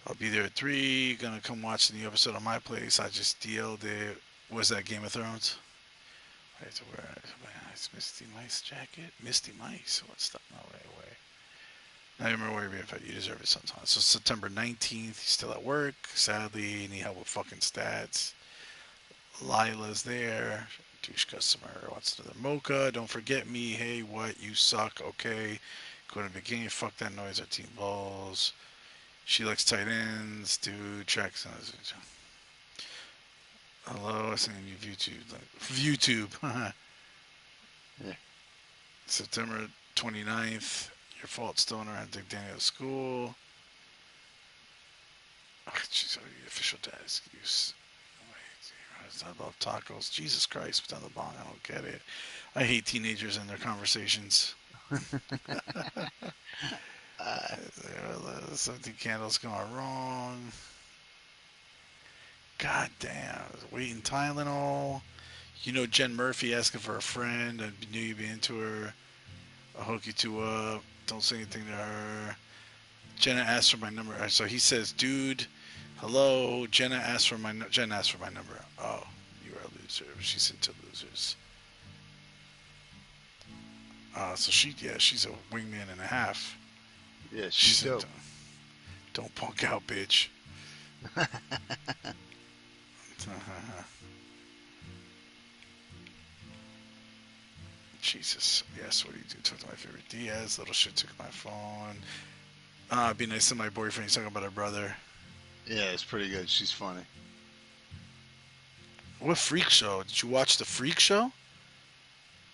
I'll be there at 3. Gonna come watch the new episode of my place. I just DL'd it. Was that Game of Thrones? I have to wear a nice Misty Mice jacket. Misty Mice? What's that? No, way. I remember where you deserve it sometimes. So September 19th, he's still at work. Sadly, need help with fucking stats. Lila's there. Douche customer wants another mocha. Don't forget me. Hey, what? You suck. Okay. Go to the beginning. Fuck that noise. Our team balls. She likes tight ends. Dude, tracks. Hello, I seen you YouTube. Yeah. September 29th. Your fault, Stoner. I take Daniel to school. Oh, jeez, the official dad excuse. I love tacos. Jesus Christ, what's on the bong? I don't get it. I hate teenagers and their conversations. 17 candles gone wrong. God damn. Waiting Tylenol. You know Jen Murphy asking for a friend. I knew you'd be into her. I'll hook you two up. Don't say anything to her. Jenna asked for my number. So he says, dude, hello. Jen asked for my number. Oh, you are a loser. She's into losers. So she's a wingman and a half. Yeah, She she's said, dope. don't punk out, bitch. Jesus. Yes, what do you do? Talk to my favorite Diaz. Little shit took my phone. It'd be nice to my boyfriend. He's talking about her brother. Yeah, it's pretty good. She's funny. What freak show? Did you watch the freak show?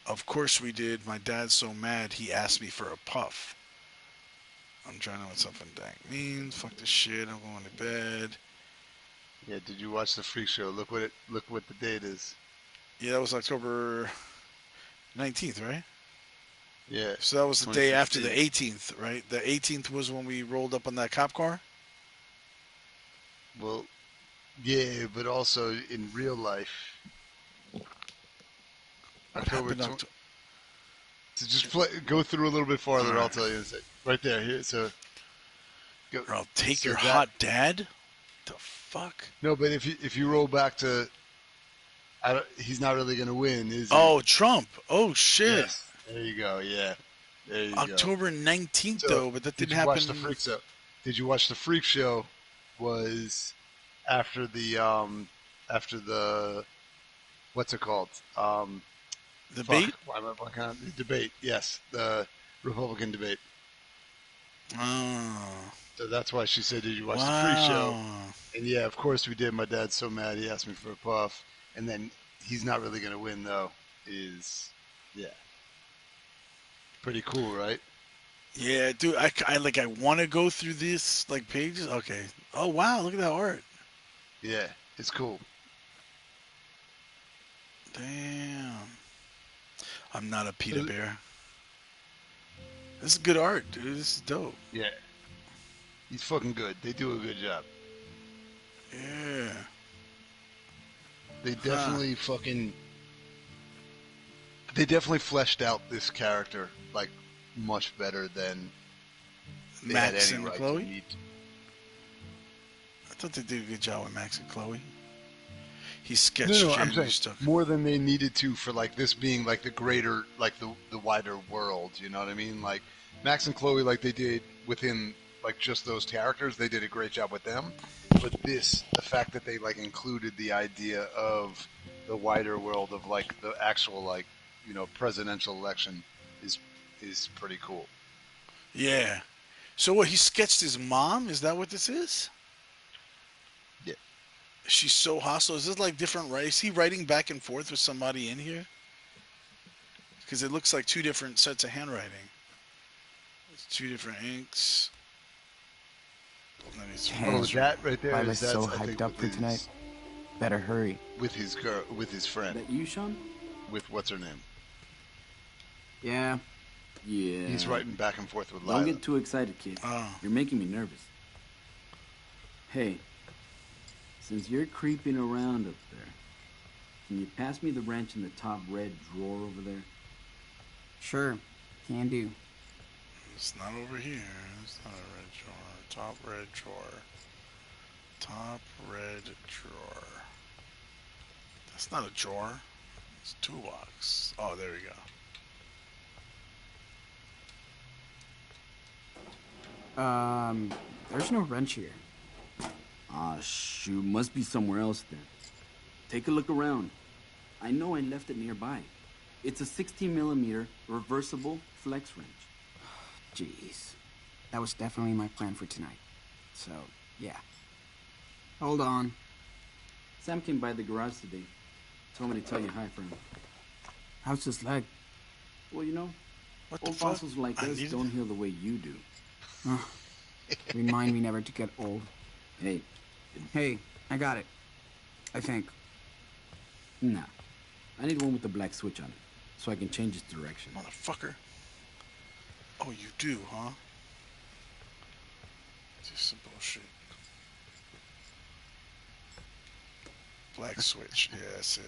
Of course we did. My dad's so mad he asked me for a puff. I'm trying to know what something dank means. Fuck this shit. I'm going to bed. Yeah, did you watch the freak show? Look what the date is. Yeah, that was October 19th, right? Yeah. So that was the day after the 2015. 18th, right? The 18th was when we rolled up on that cop car? Well, yeah, but also in real life, What October happened 20. October? So just go through a little bit farther. All I'll right. tell you in a sec. Right there. Here. So. Go. Or I'll take So your that- hot dad? The fuck? No, but if you roll back to, he's not really gonna win, is he? Oh, Trump. Oh, shit. Yes. There you go. Yeah. There you go. October 19th, So, though, but that did didn't you happen. watch the freak show? Did you watch the freak show? Was after the what's it called? The Fuck. bait? Why am I blanking on the debate? Yes, the Republican debate. Oh. So that's why she said, "Did you watch Wow. the freak show?" And yeah, of course we did. My dad's so mad he asked me for a puff, and then he's not really gonna win though. Yeah, pretty cool, right? Yeah, dude, I want to go through this, like, pages. Okay. Oh, wow, look at that art. Yeah, it's cool. Damn. I'm not a pita bear. This is good art, dude. This is dope. Yeah, he's fucking good. They do a good job. Yeah. They definitely fucking. They definitely fleshed out this character like much better than they had Max any and right to Chloe? need. I thought they did a good job with Max and Chloe. He No, sketched no, I'm January saying stuff. more than they needed to for like this being like the greater, like the wider world. You know what I mean? Like Max and Chloe, like they did within like just those characters, they did a great job with them. But this, the fact that they like included the idea of the wider world of like the actual like presidential election is is pretty cool. Yeah. So what? He sketched his mom? Is that what this is? Yeah. She's so hostile. Is this like different? Right? Is he writing back and forth with somebody in here? Because it looks like two different sets of handwriting. It's two different inks. Let me see. Damn. Oh, that right there Lila's is that's so I think hyped up for tonight. Better hurry. with his girl, with his friend, That you, Sean? with what's her name. Yeah. Yeah. He's writing back and forth with Don't Lila. get too excited, kid. Oh. You're making me nervous. Hey, since you're creeping around up there, can you pass me the wrench in the top red drawer over there? Sure, can do. It's not over here. It's not a red drawer. Top red drawer. Top red drawer. That's not a drawer. It's a toolbox. Oh, there we go. There's no wrench here. Ah, shoot. Must be somewhere else then. Take a look around. I know I left it nearby. It's a 16mm reversible flex wrench. Jeez. That was definitely my plan for tonight. So, yeah. Hold on. Sam came by the garage today. Told me to tell you hi, friend. How's this leg? Well, What the old fuck? fossils like I us needed don't heal the way you do. Remind me never to get old. Hey, Hey, I got it. I think. nah. I need one with the black switch on it, so I can change its direction. Motherfucker. Oh, you do, huh? Just some bullshit. Black switch. Yeah, that's it.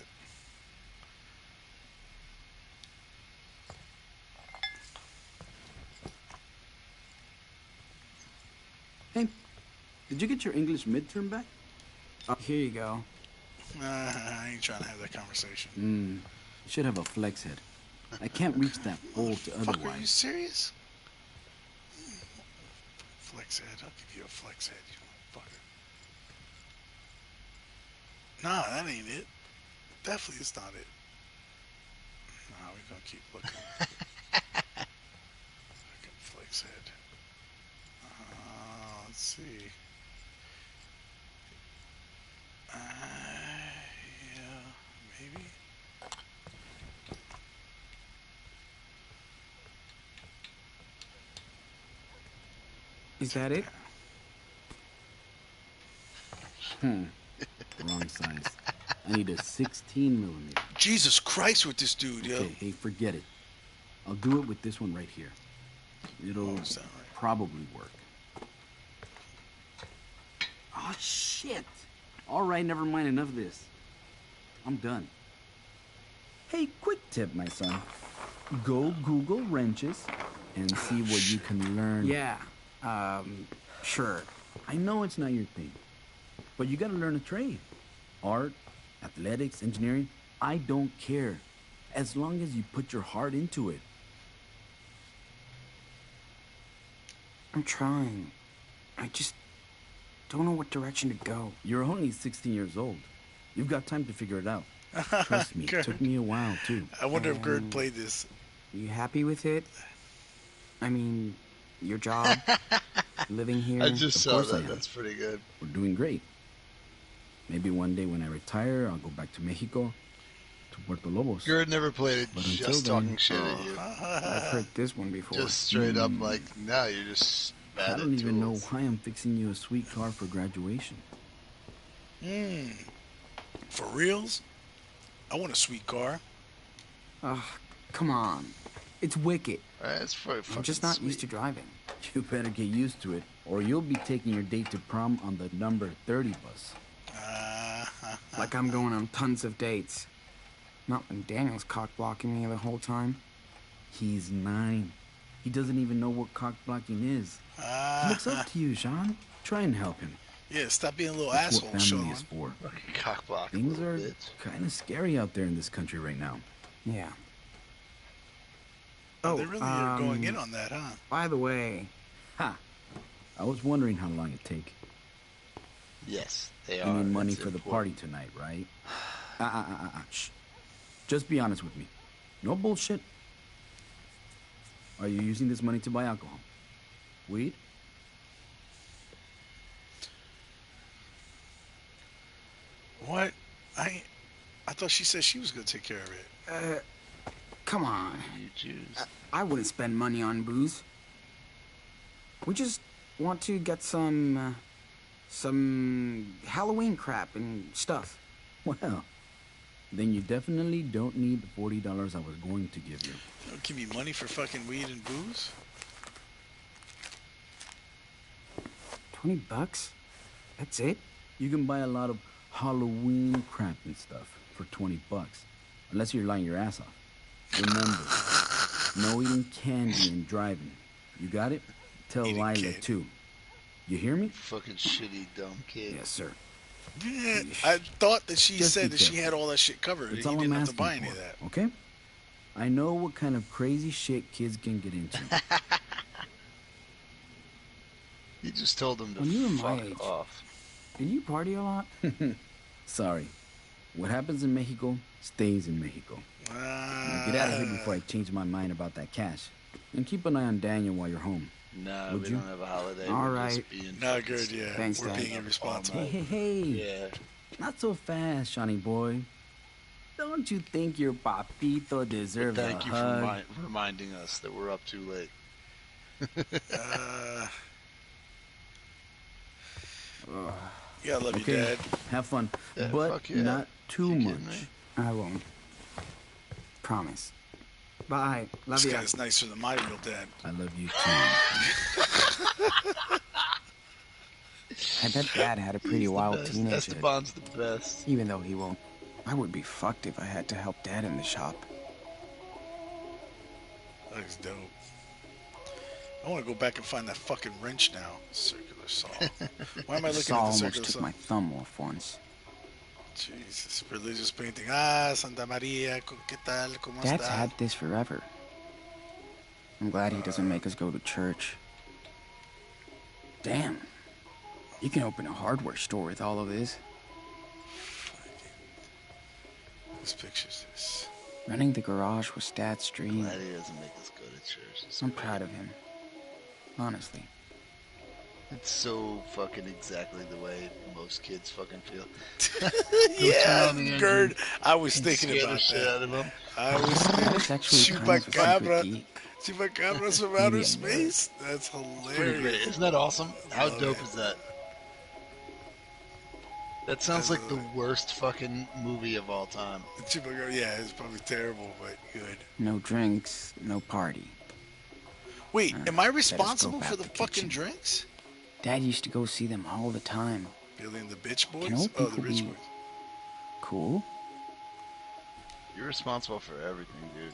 Hey, did you get your English midterm back? Here you go. I ain't trying to have that conversation. You should have a flex head. I can't reach that bolt Fuck, are you otherwise. serious? Flex head. I'll give you a flex head, you motherfucker. Nah, that ain't it. Definitely it's not it. Nah, we're gonna keep looking. Fucking flex head. Let's see. Yeah, maybe. Is that it? Wrong size. I need a 16mm. Jesus Christ with this dude, yo. Okay, hey, forget it. I'll do it with this one right here. It'll is that right? probably work. Oh, shit. All right, never mind. Enough of this. I'm done. Hey, quick tip, my son. Go Google wrenches and see what you can learn. Yeah. Sure. I know it's not your thing, but you gotta learn a trade. Art, athletics, engineering, I don't care. As long as you put your heart into it. I'm trying. I just don't know what direction to go. You're only 16 years old. You've got time to figure it out. Trust me, it took me a while, too. I wonder if Gerd played this. You happy with it? I mean, your job, living here. I just Of saw course I that. am. That's pretty good. We're doing great. Maybe one day when I retire, I'll go back to Mexico, to Puerto Lobos. Gerd never played it But just until then- talking shit at you. I've heard this one before. Just straight up like, no, you're just bad I at don't even know tools. why I'm fixing you a sweet car for graduation. For reals? I want a sweet car. Ugh, come on. It's wicked. That's probably fucking I'm just not sweet. used to driving. You better get used to it, or you'll be taking your date to prom on the number 30 bus. Like I'm going on tons of dates. Not when Daniel's cock blocking me the whole time. He's 9. He doesn't even know what cock blocking is. He looks up to you, Sean. Try and help him. Yeah, stop being a little That's asshole, what family Sean. is for. Fucking cockblock. Things little are bitch. kind of scary out there in this country right now. Yeah. Oh, they really are going in on that, huh? By the way, Ha! I was wondering how long it'd take. Yes, they You are. need money That's for the party important. tonight, right? Shh. Just be honest with me. No bullshit. Are you using this money to buy alcohol? Weed? What? I thought she said she was gonna take care of it. come on. You choose. I wouldn't spend money on booze. We just want to get some Halloween crap and stuff. Well, then you definitely don't need the $40 I was going to give you. You don't give me money for fucking weed and booze? $20? That's it? You can buy a lot of Halloween crap and stuff for $20, unless you're lying your ass off. Remember, no eating candy and driving. You got it? Tell Eating Lila candy. too. You hear me? Fucking shitty dumb kid. Yes, sir. Yeah, I thought that she Just said be that she careful. had all that shit covered. That's He all didn't I'm have to asking buy any for, of that. okay? I know what kind of crazy shit kids can get into. You just told him to When you were my fuck age. off. Did you party a lot? Sorry. What happens in Mexico stays in Mexico. Now get out of here before I change my mind about that cash. And keep an eye on Daniel while you're home. Nah, Would we you? don't have a holiday. All We're right. just being Not fucking good, stupid. yeah. Thanks, We're Dad. being irresponsible. Hey, hey, hey. Yeah. Not so fast, Shawnee boy. Don't you think your papito deserves Thank a you hug? for reminding us that we're up too late. Yeah, I love Okay, you, Dad. have fun. Yeah, but fuck yeah. not too You much. kidding me? I won't. Promise. Bye. Love This you. guy's nicer than my real dad. I love you too. I bet Dad had a pretty He's the wild best. teenager. Esteban's the best. Even though he won't. I would be fucked if I had to help Dad in the shop. That looks dope. I want to go back and find that fucking wrench now. Circular saw. Why am I looking Saw at the almost circular took saw? my thumb off once. Jesus, religious painting. Ah, Santa Maria, ¿qué tal? ¿Cómo Dad's está? had this forever. I'm glad he doesn't make us go to church. Damn. You can open a hardware store with all of this. Whose picture's this? Running the garage was Dad's dream. Glad he doesn't make us go to church. It's I'm great. proud of him. Honestly. It's so fucking exactly the way most kids fucking feel. Yeah, on the engine Gerd. I was and thinking scare the about shit that. out of them. I was Dad's thinking actually kind of a secret Chupacabra. geek. Chupacabras from Maybe outer a nerd. space? That's Pretty great. hilarious. Isn't that awesome? How Love dope it. is that? That sounds like the worst fucking movie of all time. Chupacabra, yeah, it's probably terrible, but good. No drinks, no party. Wait, am I stethoscope responsible for out the the fucking kitchen. drinks? Dad used to go see them all the time. Billy and the bitch Can boys? old Oh, the people rich be- boys. Cool. You're responsible for everything, dude.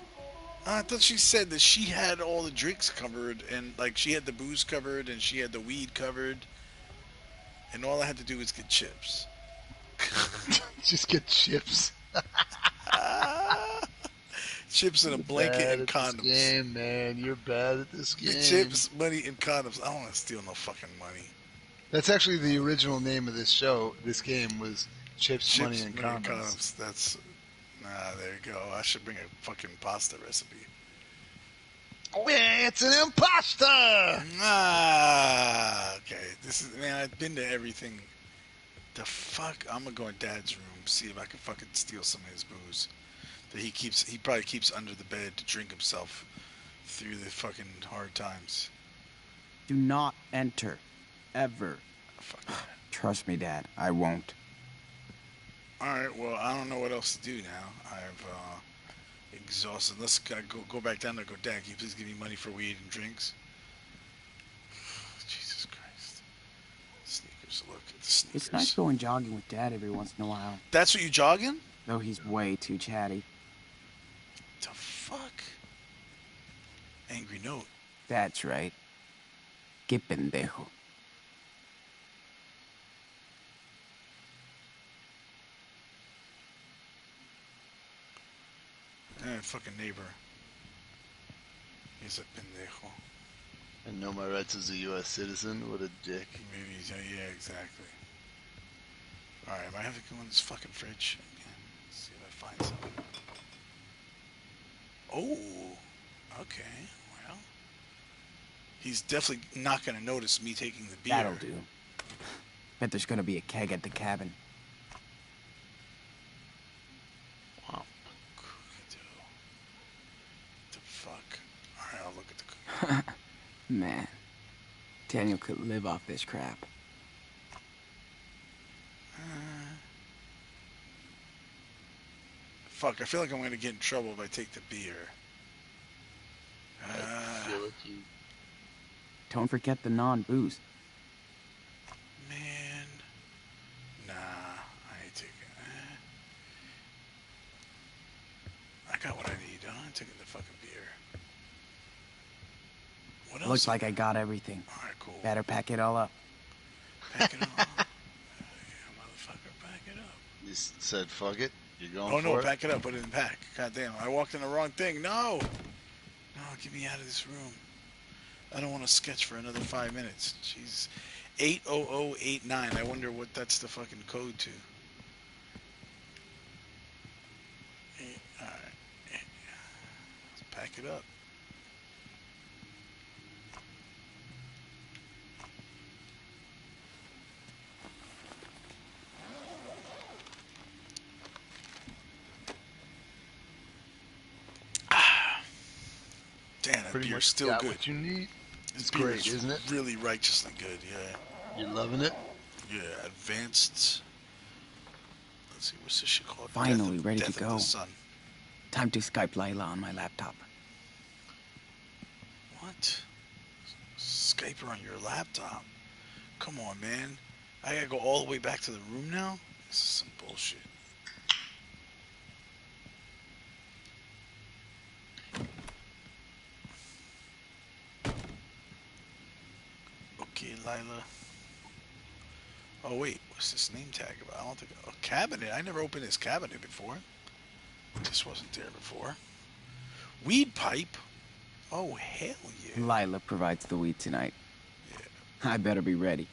I thought she said that she had all the drinks covered, and like she had the booze covered, and she had the weed covered, and all I had to do was get chips. Just get chips. Chips and a You're blanket bad and at this condoms. game, man. You're bad at this game. Chips, money, and condoms. I don't want to steal no fucking money. That's actually the original name of this show. This game was Chips, Money, and Condoms. That's there you go. I should bring a fucking pasta recipe. Oh, yeah, it's an imposter! Okay. This is, man, I've been to everything. The fuck? I'm gonna go in Dad's room, see if I can fucking steal some of his booze that he probably keeps under the bed to drink himself through the fucking hard times. Do not enter. Ever. Fuck that. Trust me, Dad. I won't. All right. Well, I don't know what else to do now. Exhausted. Let's go back down there. Go, Dad, can you please give me money for weed and drinks? Jesus Christ. Sneakers. Look at the sneakers. It's nice going jogging with Dad every once in a while, That's what you jogging? though he's way too chatty. The fuck? Angry note. That's right. Que pendejo. Fucking neighbor. He's a pendejo. I know my rights as a U.S. citizen. What a dick. Maybe he's, yeah, exactly. Alright, I might have to go in this fucking fridge again. See if I find something. Oh, okay. Well, he's definitely not going to notice me taking the beer. That'll do. Bet there's gonna be a keg at the cabin. Wow. The fuck? Alright, I'll look at the cookie. Man, Daniel could live off this crap. Fuck, I feel like I'm going to get in trouble if I take the beer. I feel it, you. Don't forget the non-booze. Man. Nah, I ain't taking it. I got what I need. I'm taking the fucking beer. What else? Looks like I got everything. Alright, cool. Better pack it all up. Pack it up. Yeah, motherfucker, pack it up. You said fuck it? You're going Oh, for no, it? pack it up. Put it in the pack. God damn, I walked in the wrong thing. No! No, get me out of this room. I don't want to sketch for another 5 minutes. Jeez. 80089. I wonder what that's the fucking code to. Alright. Let's pack it up. Damn, that Pretty beer's much still got good. what you need. This It's beer great, is isn't it? really righteously good, yeah. You loving it? Yeah, advanced. Let's see, what's this shit called? Finally, ready to Death of go. the Sun. Time to Skype Lila on my laptop. What? Skype her on your laptop? Come on, man. I gotta go all the way back to the room now? This is some bullshit. Okay, Lila. Oh, wait. What's this name tag about? I don't think... A cabinet? I never opened this cabinet before. This wasn't there before. Weed pipe? Oh, hell yeah. Lila provides the weed tonight. Yeah. I better be ready.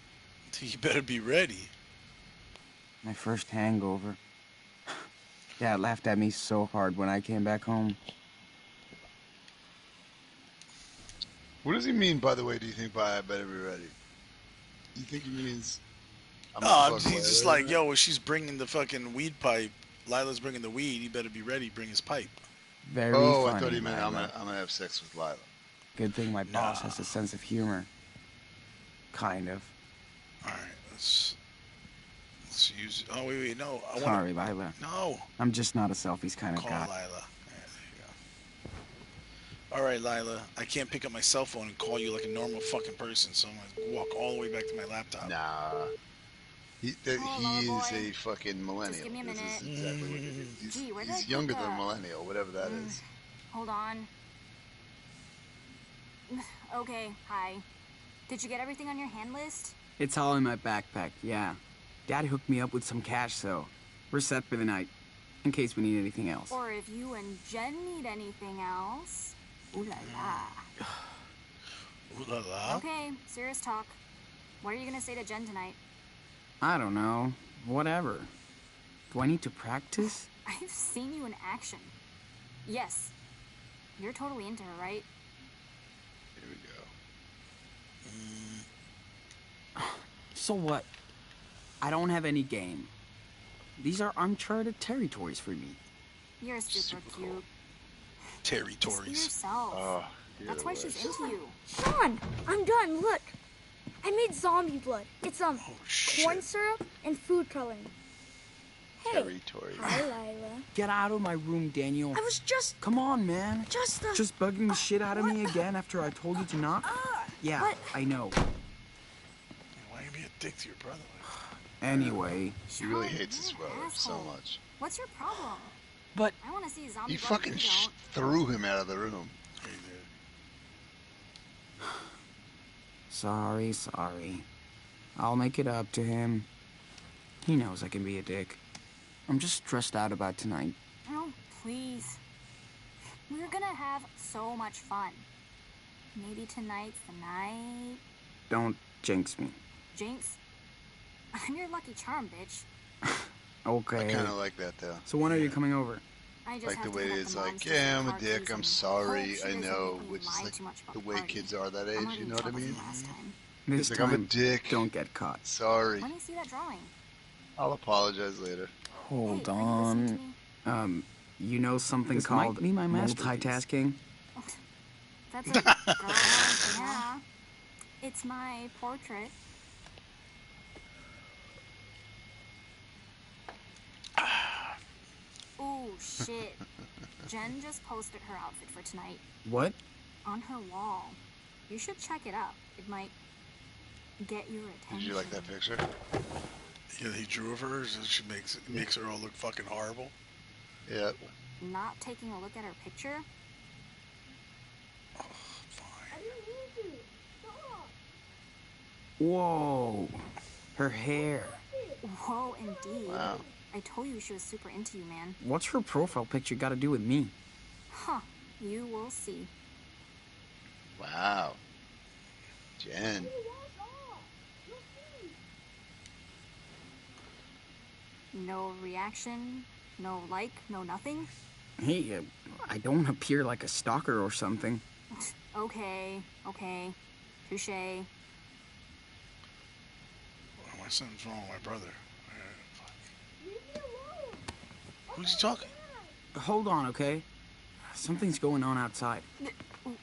You better be ready. My first hangover. Dad laughed at me so hard when I came back home. What does he mean, by the way, do you think by I better be ready? You think he means... He's just like, yo, she's bringing the fucking weed pipe. Lila's bringing the weed. He better be ready. Bring his pipe. Very Oh, funny, I thought he meant Lila. I'm gonna have sex with Lila. Good thing my boss Nah. has a sense of humor. Kind of. All right, let's use. Oh wait, no. I Sorry, Lila. No. I'm just not a selfies kind of Call guy. Lila. Yeah, there you go. All right, Lila. I can't pick up my cell phone and call you like a normal fucking person, so I'm gonna walk all the way back to my laptop. Nah. He Hello, is boy. a fucking millennial. Just give me a This is minute. exactly what it is. Gee, where did I He's put younger than that? a millennial, whatever that is. Hold on. Okay, hi. Did you get everything on your hand list? It's all in my backpack, yeah. Dad hooked me up with some cash, so we're set for the night. In case we need anything else. Or if you and Jen need anything else. Ooh la la. Ooh la la. Okay, serious talk. What are you gonna say to Jen tonight? I don't know. Whatever. Do I need to practice? I've seen you in action. Yes. You're totally into her, right? Here we go. So what? I don't have any game. These are uncharted territories for me. You're super Super cute. cool. Just be Territories. yourself. Oh, That's why she's into you. Sean, I'm done. Look, I made zombie blood. It's Oh shit. corn syrup and food coloring. Hey. Territory. Hi, Lila. Get out of my room, Daniel. I was just... Come on, man. Just bugging the shit out of me what? again after I told you to not? Yeah, What? I know. Why you be a dick to your brother? Anyway, He really hates his brother so much. What's your problem? but I want to see zombie He brother, fucking you don't. threw him out of the room. He did. sorry. I'll make it up to him. He knows I can be a dick. I'm just stressed out about tonight. Oh, please. We're gonna have so much fun. Maybe tonight's the night. Don't jinx me. Jinx? I'm your lucky charm, bitch. Okay. I kind of like that though. So when are you coming over? I just Like have the to way hit up it's the like, moms yeah, for I'm a parties dick, I'm and sorry, hope she I doesn't know, make me which is lie like too much about the way party. kids are that age, I'm already you know in what I trouble mean? from last time. This Like, time, I'm a dick. don't get caught. Sorry. Let me see that drawing. I'll apologize later. Hold Hey, are you listening to on. me? You know something This called might be my masterpiece. multitasking? That's a girl, yeah. It's my portrait. Ooh, shit. Jen just posted her outfit for tonight What? on her wall. You should check it out. It might get your attention. Did you like that picture? Yeah, he drew of her, so she makes her all look fucking horrible. Yeah. Not taking a look at her picture? Oh, fine. I didn't mean to. Stop. Whoa. Her hair. Whoa, indeed. Wow. I told you she was super into you, man. What's her profile picture got to do with me? Huh. You will see. Wow. Jen. No reaction, no like, no nothing? Hey, I don't appear like a stalker or something. Okay. Touche. My something's wrong with my brother. Fuck. Who's he talking? Hold on, okay? Something's going on outside.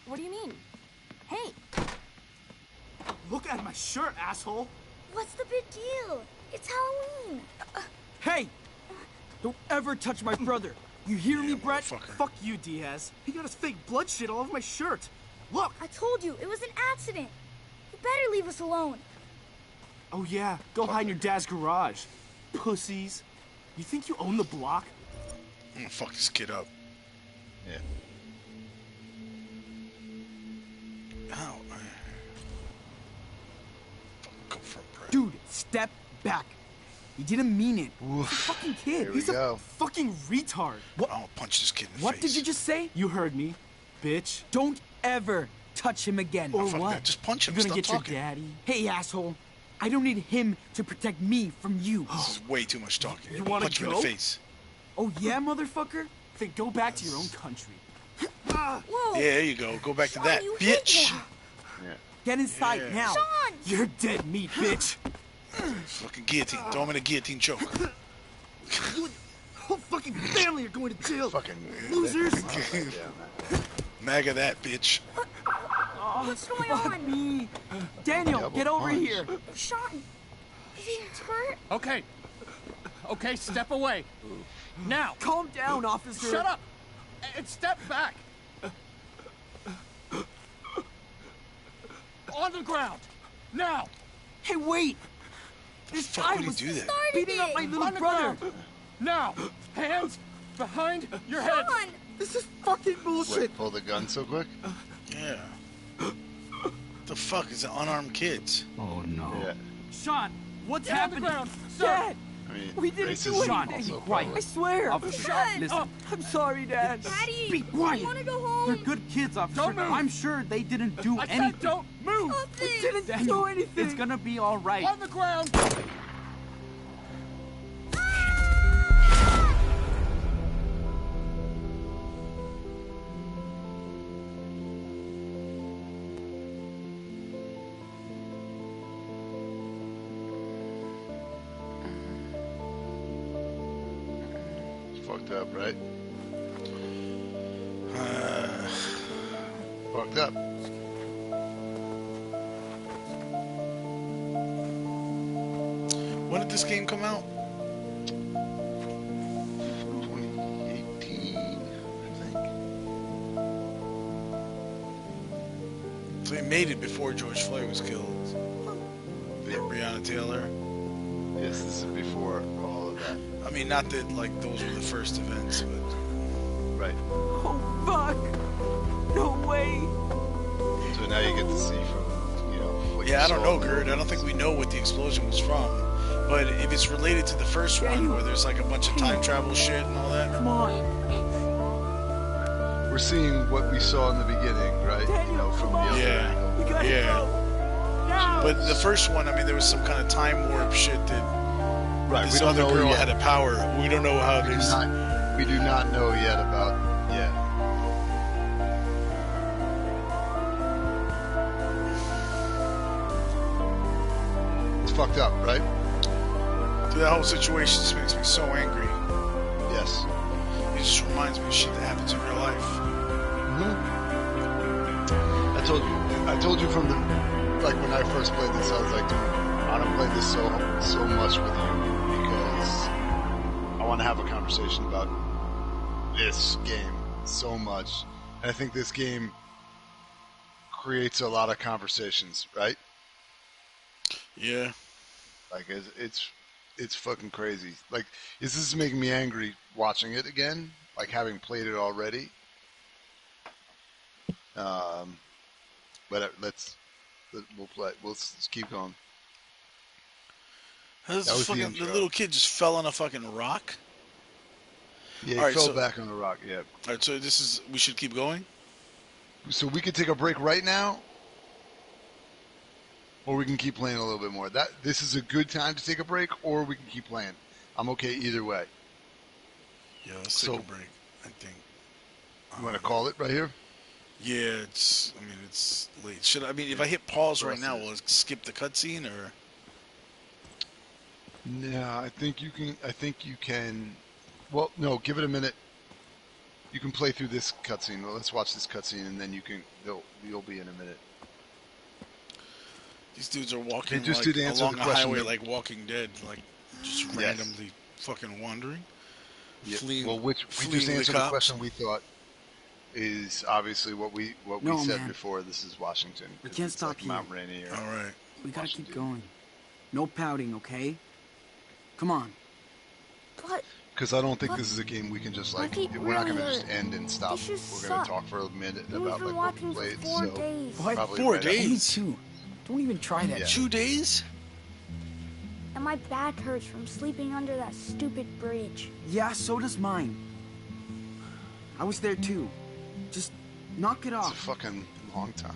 What do you mean? Hey, Look at my shirt, asshole! What's the big deal? It's Halloween. Hey! Don't ever touch my brother. You hear me, Brett? Motherfucker. Fuck you, Diaz. He got his fake blood shit all over my shirt. Look! I told you, it was an accident. You better leave us alone. Oh yeah, go hide in your dad's garage. Pussies. You think you own the block? I'm gonna fuck this kid up. Yeah. Ow. Fucking go for a break. Dude, step back. He didn't mean it. Fucking kid. Here we He's a go. fucking retard. I'm gonna punch this kid in the What face. did you just say? You heard me, bitch. Don't ever touch him again. Or fuck what? that. Just punch him. You gonna Stop get talking. your daddy? Hey, asshole. I don't need him to protect me from you. This is way too much talking. You wanna punch him in go? the face. Oh, yeah, motherfucker? Then go back to your own country. Whoa. Yeah, there you go. Go back to Sean, that, you hit bitch. him. Yeah. Get inside Yeah. now. Sean! You're dead meat, bitch. Fucking guillotine. Throw him in a guillotine choke. You and your whole fucking family are going to jail. Fucking Losers. Yeah. MAGA that, bitch. What's going Fuck on? me. Daniel, Double get over punch. here. Sean, is he hurt? Okay, step away. Now, Calm down, officer. shut up and step back. On the ground. Now, Hey, wait. This Fuck guy would he was do that? beating up my little on the brother. ground. Now, hands behind your head. Sean! This is fucking bullshit. Wait, pull the gun so quick? Yeah. The fuck is it? Unarmed kids? Oh no. Yeah. Sean, what's Get on the happening? ground, sir. Dad, I mean, we didn't racism do Sean, anything. also be quiet. I probably- swear. Officer, Dad! listen. I'm sorry, Dad. Daddy! Be quiet. I want to go home. They're good kids, officer. Don't move. I'm sure they didn't do I anything. said don't move. Nothing. Didn't Daniel, do anything. it's gonna be all right. On the ground. It's fucked up, right? Fucked up. When did this game come out? made it before George Floyd was killed. Breonna Taylor. Yes, this is before all of that. I mean, not that like those were the first events, but Right. Oh, fuck! No way! So now you get to see from, what yeah, you I don't saw know, in the Gerd. I don't think we know what the explosion was from. But if it's related to the first one, where there's like a bunch of time travel shit and all that, Come on! We're seeing what we saw in the beginning, right? Daniel, From come on. the Yeah. We gotta Yeah. go! Now! but the first one, I mean, there was some kind of time warp shit that Right. this We don't other know girl yet. had a power. We don't know how there's. We do not know yet about yet. It's fucked up, right? Dude, that whole situation just makes me so angry. Yes. It just reminds me of shit that happens in real life. I told you from the when I first played this, I was like, dude, I want to play this so much with you because I want to have a conversation about this game so much, and I think this game creates a lot of conversations, right? Yeah. Like it's fucking crazy. Like, this is making me angry watching it again, like having played it already. But we'll play. Let's keep going. That That was the fucking, the intro. little kid just fell on a fucking rock. Yeah, he All right, fell so- back on the rock. Yeah. All right, so we should keep going. So we could take a break right now, or we can keep playing a little bit more. This is a good time to take a break, or we can keep playing. I'm okay either way. Yeah, let's So- take a break. I think. You want to call it right here? Yeah, it's late. If I hit pause right now, will it skip the cutscene or? No, I think you can. Well, no, give it a minute. You can play through this cutscene. Well, let's watch this cutscene, and then you'll be in a minute. These dudes are walking They just like, did answer along the a question highway that- like Walking Dead, like just Yes. randomly fucking wandering. Yeah. Fleeing, Well, we fleeing just answered the cops. question we thought is obviously what we No, said man. before. This is Washington. We 'cause can't it's stop like here. Mount Rainier. All right. We gotta keep Washington. going. No pouting, okay? Come on. But Because I don't think this is a game we can just My like. feet We're not going to really just hurt. end and stop. This just We're going suck. to talk for a minute we've about been like what we watching for played. 4 So days. What? probably 4 right after- days? Me too. Don't even try that Yeah. shit. 2 days? And my back hurts from sleeping under that stupid bridge. Yeah, so does mine. I was there too. Just knock it It's a off. fucking long time.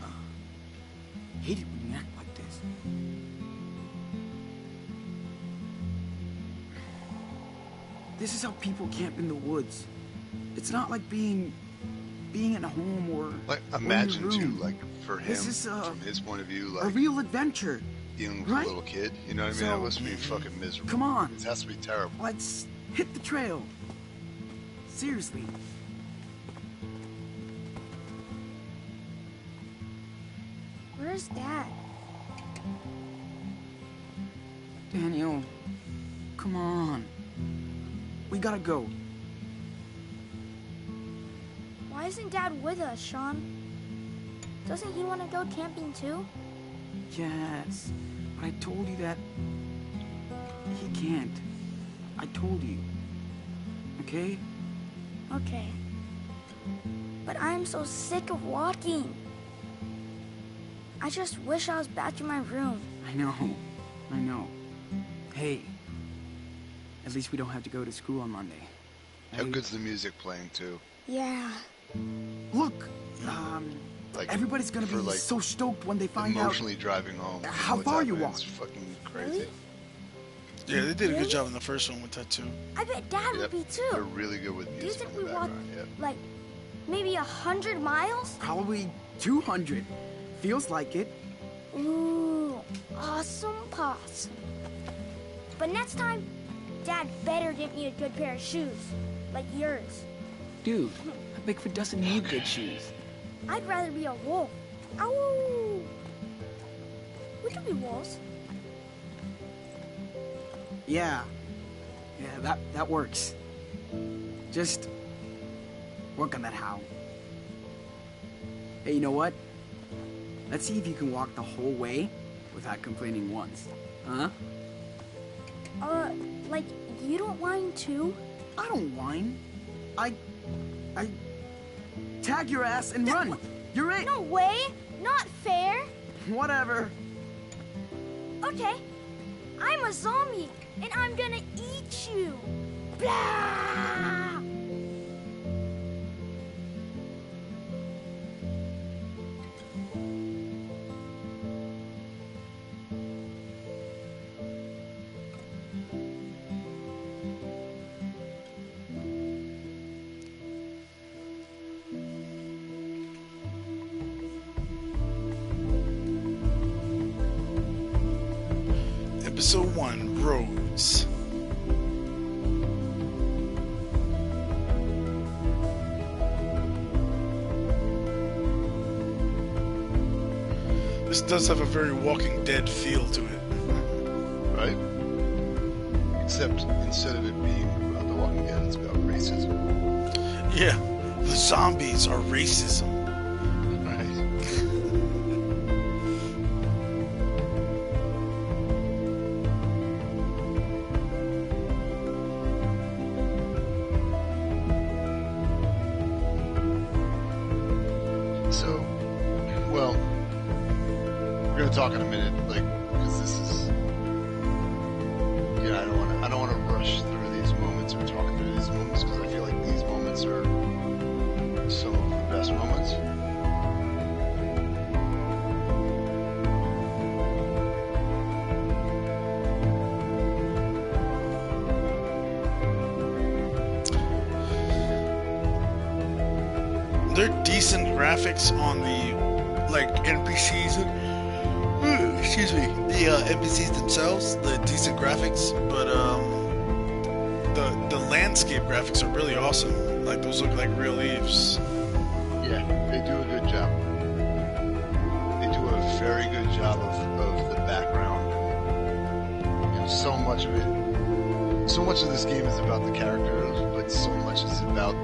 Hate it when you act like this. This is how people camp in the woods. It's not like being at home or Like or in imagine your too, room. like for him, This is, from his point of view, a like real adventure. dealing with right? a little kid. You know what I mean? That So- must be fucking miserable. Come on. It has to be terrible. Let's hit the trail. Seriously. Where's Dad? Daniel, come on. We gotta go. Why isn't Dad with us, Sean? Doesn't he want to go camping too? Yes, but I told you that he can't. I told you. Okay? Okay. But I am so sick of walking. I just wish I was back in my room. I know. I know. Hey, at least we don't have to go to school on Monday. How right? good's the music playing too? Yeah. Look, Like everybody's gonna be for, like, so stoked when they find out. emotionally driving home. How what's far you happening. walked. It's fucking crazy. Really? Yeah, they did a Really? good job in the first one with that too. I bet Dad Yep. would be They're too. really good with Do you music think in we the walked background. Yep. like maybe 100 miles? Probably 200. Feels like it. Ooh, awesome possum. But next time, Dad better get me a good pair of shoes, like yours. Dude, Bigfoot doesn't need good shoes. I'd rather be a wolf. Ow! We could be wolves. Yeah. Yeah, that works. Just work on that how. Hey, you know what? Let's see if you can walk the whole way without complaining once. Huh? Like, you don't whine too? I don't whine. I tag your ass and run. You're it. No way! Not fair! Whatever. Okay, I'm a zombie, and I'm gonna eat you! Blah! Episode 1, Roads. This does have a very Walking Dead feel to it. Right? Except instead of it being about The Walking Dead, it's about racism. Yeah, the zombies are racism. Right. So, well, we're gonna talk in a minute, like, because this is, yeah, I don't want to rush through these moments or talk through these moments because I feel like these moments are some of the best moments. They're decent graphics on the NPCs. Excuse me, the NPCs themselves. The decent graphics, but the landscape graphics are really awesome. Like those look like real leaves. Yeah, they do a good job. They do a very good job of the background. You know, so much of this game is about the characters, but so much is about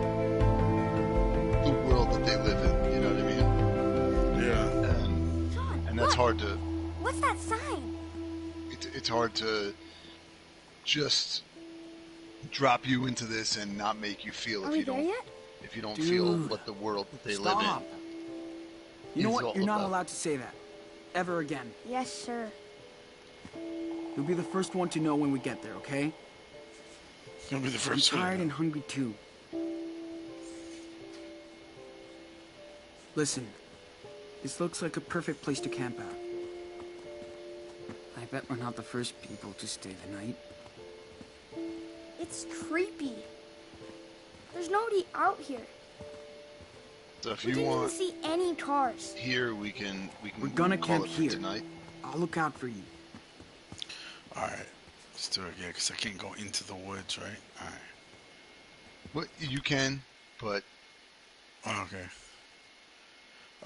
the world that they live in. You know what I mean? Yeah. John, And that's look. hard to. What's that sign? It's hard to just drop you into this and not make you feel Are if we you there don't yet? feel Dude, what the world that they Stop. live You know is what? all You're not about. allowed to say that. Ever again. Yes, sir. You'll be the first one to know when we get there, okay? You'll be the I'm first one. tired and hungry too. Listen, this looks like a perfect place to camp out. I bet we're not the first people to stay the night. It's creepy. There's nobody out here. So if We you didn't even want see any cars. here, we can We're gonna call camp it for here. tonight. I'll look out for you. All right, let's do it. Yeah, because I can't go into the woods, right? All right. Well, you can, but Okay.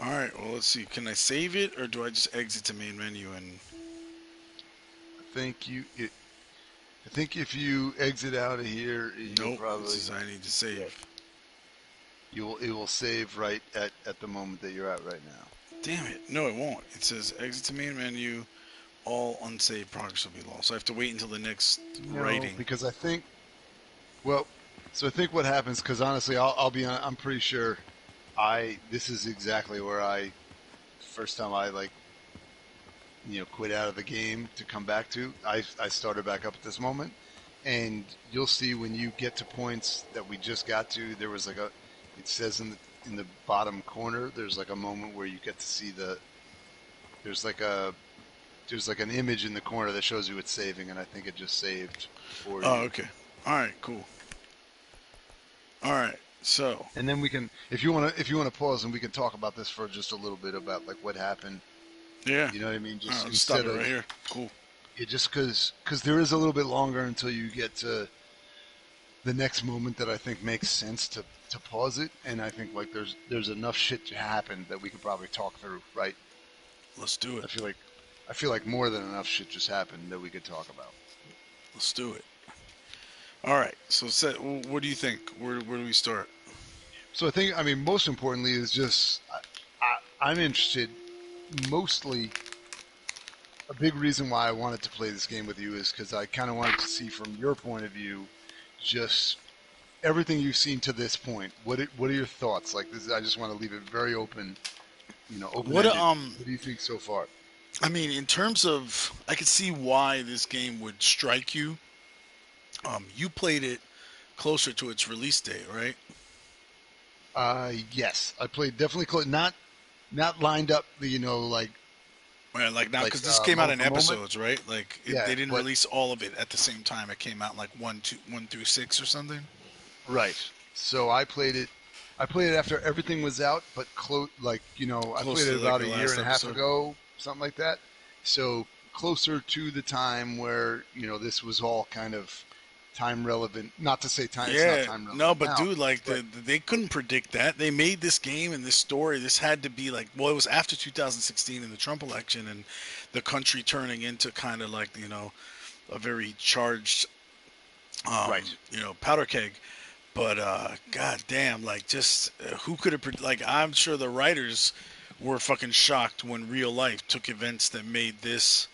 All right. Well, let's see. Can I save it, or do I just exit to main menu and? I think if you exit out of here, you'll Nope. probably This is I need to save. it will save right at the moment that you're at right now. Damn it! No, it won't. It says exit to main menu. All unsaved progress will be lost. So I have to wait until the next writing. Because I think, well, so I think what happens, because honestly, I'll be honest, I'm pretty sure this is exactly where first time I quit out of the game to come back to. I started back up at this moment, and you'll see when you get to points that we just got to, there was it says in the bottom corner, there's like a moment where you get to see there's like an image in the corner that shows you it's saving, and I think it just saved for you. Oh, okay. All right. Cool. All right. So. And then we can, if you want to pause, and we can talk about this for just a little bit about like what happened. Yeah. You know what I mean? Just Let's stop instead it right of here. Cool. yeah, just because there is a little bit longer until you get to the next moment that I think makes sense to pause it, and I think like there's enough shit to happen that we could probably talk through, right? Let's do it. I feel like more than enough shit just happened that we could talk about. Let's do it. All right. So, what do you think? Where do we start? So I think, most importantly is just I'm interested mostly a big reason why I wanted to play this game with you is because I kind of wanted to see from your point of view, just everything you've seen to this point. What are your thoughts? Like this, I just want to leave it very open, open What ended. What do you think so far? I mean, in terms of, I could see why this game would strike you. You played it closer to its release date, right? Yes, I played definitely close. Not lined up. Like Right, like now, like because this came out moment in for moment. episodes, right? Like Yeah, they didn't but release all of it at the same time. It came out like one through six or something. right. So I played it. I played it after everything was out, but I Close played to it like about the a year last and a half episode. ago, something like that. So closer to the time where this was all kind of time relevant. Not to say time, it's not Yeah, time no, relevant but now, dude, like but they couldn't predict that. They made this game and this story. This had to be like, well, it was after 2016 in the Trump election and the country turning into kind of like a very charged, right. powder keg. But god damn, like just who could have like I'm sure the writers were fucking shocked when real life took events that made this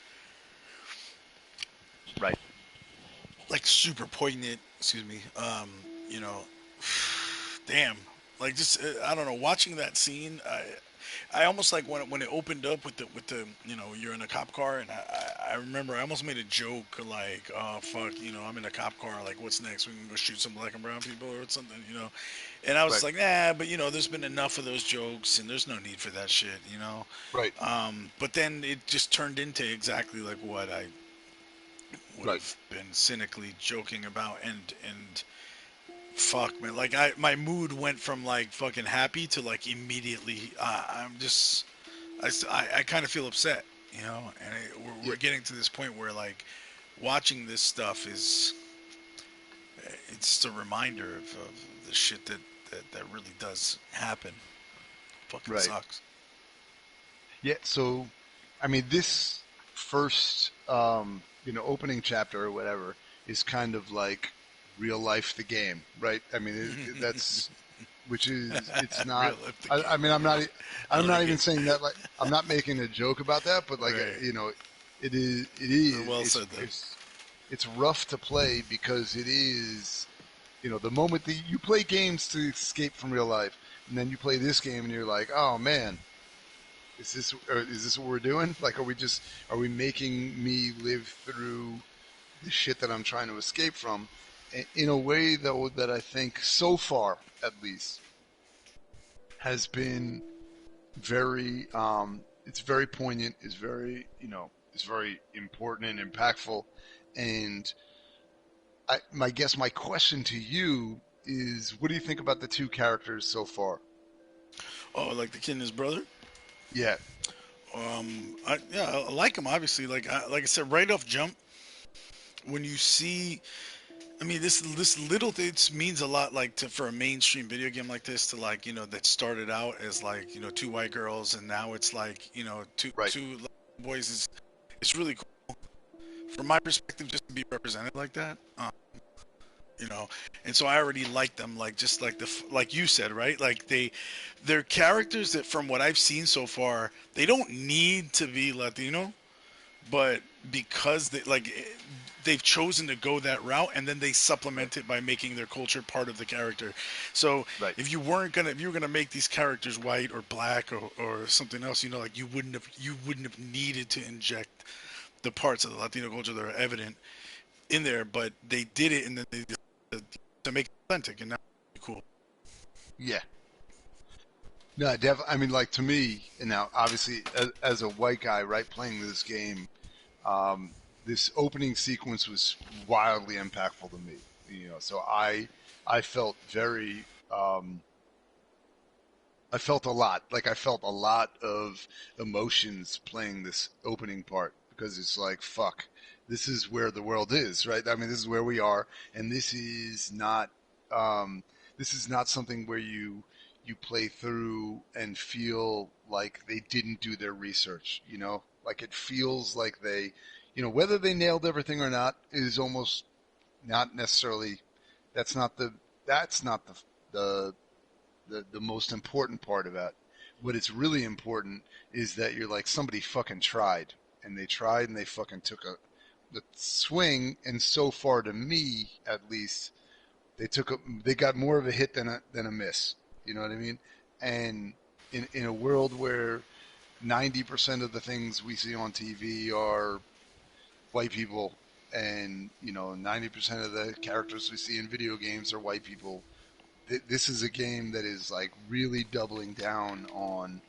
Right. like super poignant. Excuse me. You know, damn. Like just I don't know. Watching that scene, I almost like when it opened up with the you're in a cop car and I remember I almost made a joke like, oh fuck, I'm in a cop car, like what's next, we can go shoot some black and brown people or something. And I was Right. like, nah, but there's been enough of those jokes and there's no need for that shit. Right. But then it just turned into exactly like what I would Right. have been cynically joking about and fuck man, like my mood went from like fucking happy to like immediately I'm just I kind of feel upset, and Yeah. we're getting to this point where like watching this stuff is it's a reminder of the shit that really does happen. Fucking Right. sucks. Yeah. So, I mean, this first, opening chapter or whatever is kind of like real life the game, right? I mean, that's which is it's Real not. life the I game. mean, I I'm not like even it. saying that like I'm not making a joke about that, but like Right. it is. It Well is. said though. It's rough to play because it is. The moment that you play games to escape from real life, and then you play this game and you're like, oh man, is this what we're doing? Like, are we making me live through the shit that I'm trying to escape from, in a way though that I think so far at least has been very, it's very poignant, it's very important and impactful, and my question to you is, what do you think about the two characters so far? Oh, like the kid and his brother. Yeah, I like him obviously. Like I said, right off jump, when you see, I mean, this little things means a lot. Like for a mainstream video game like this, to like that started out as like two white girls, and now it's like right, two boys is it's really cool from my perspective just to be represented like that. You know, and so I already like them, like just like like you said, right? Like they're characters that from what I've seen so far, they don't need to be Latino, but because they've chosen to go that route and then they right, supplement it by making their culture part of the character. So right. if you were gonna make these characters white or black or something else, like you wouldn't have needed to inject the parts of the Latino culture that are evident in there, but they did it and then they just to make it authentic, and now it's cool. Yeah. No, definitely. I mean, like to me, and now obviously as a white guy, right, playing this game, this opening sequence was wildly impactful to me. So I felt very, I felt a lot. Like I felt a lot of emotions playing this opening part because it's like, fuck, this is where the world is, right? I mean, this is where we are, and um, this is not something where you play through and feel like they didn't do their research. Like it feels like they, whether they nailed everything or not is almost not necessarily. That's not the. That's not the most important part of that. what it's really important is that you're like, somebody fucking tried, and they tried, and they fucking took the swing, and so far, to me at least, they got more of a hit than a miss. You know what I mean? And in a world where 90% of the things we see on TV are white people, and 90% of the characters we see in video games are white people. This is a game that is like really doubling down on,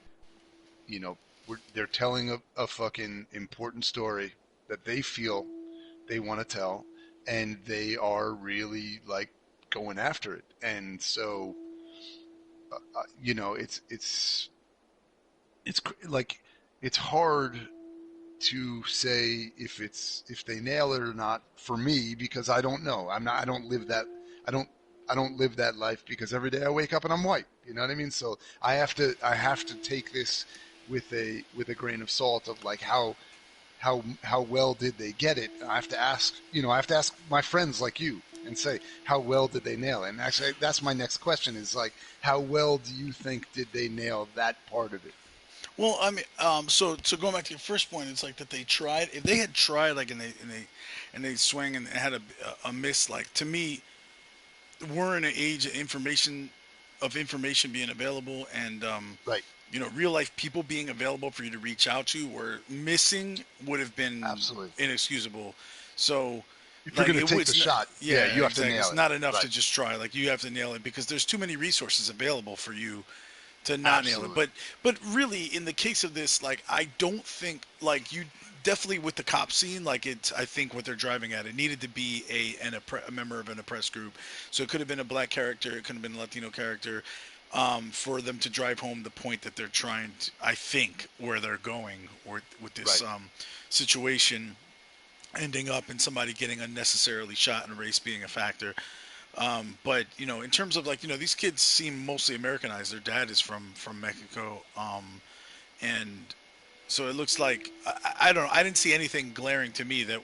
they're telling a fucking important story that they feel they want to tell, and they are really like going after it. And so, like, it's hard to say if they nail it or not for me, because I don't know. I don't live that life, because every day I wake up and I'm white. You know what I mean? So I have to take this with a grain of salt of like how well did they get it. I have to ask my friends like you and say, how well did they nail it? And actually, that's my next question, is like, how well do you think did they nail that part of it? Well, I mean, so going back to your first point, it's like that they tried. If they had tried, like, and they swing and had a miss, like, to me, we're in an age of information being available, and Right. real life people being available for you to reach out to, where missing would have been Absolutely. inexcusable. So, If you're like, going to take the shot, yeah, you have to exactly. nail It's it. not enough to Right. just try. Like, you have to nail it, because there's too many resources available for you to not nail it. Absolutely. But really, in the case of this, like, I don't think, like, you definitely, with the cop scene, like, it's, I think what they're driving at, it needed to be a member of an oppressed group. So it could have been a black character, it could have been a Latino character, for them to drive home the point that they're trying to, I think, where they're going, or with this Right. situation ending up in somebody getting unnecessarily shot and race being a factor. But in terms of, like, these kids seem mostly Americanized. Their dad is from Mexico, and so it looks like, I don't know. I didn't see anything glaring to me that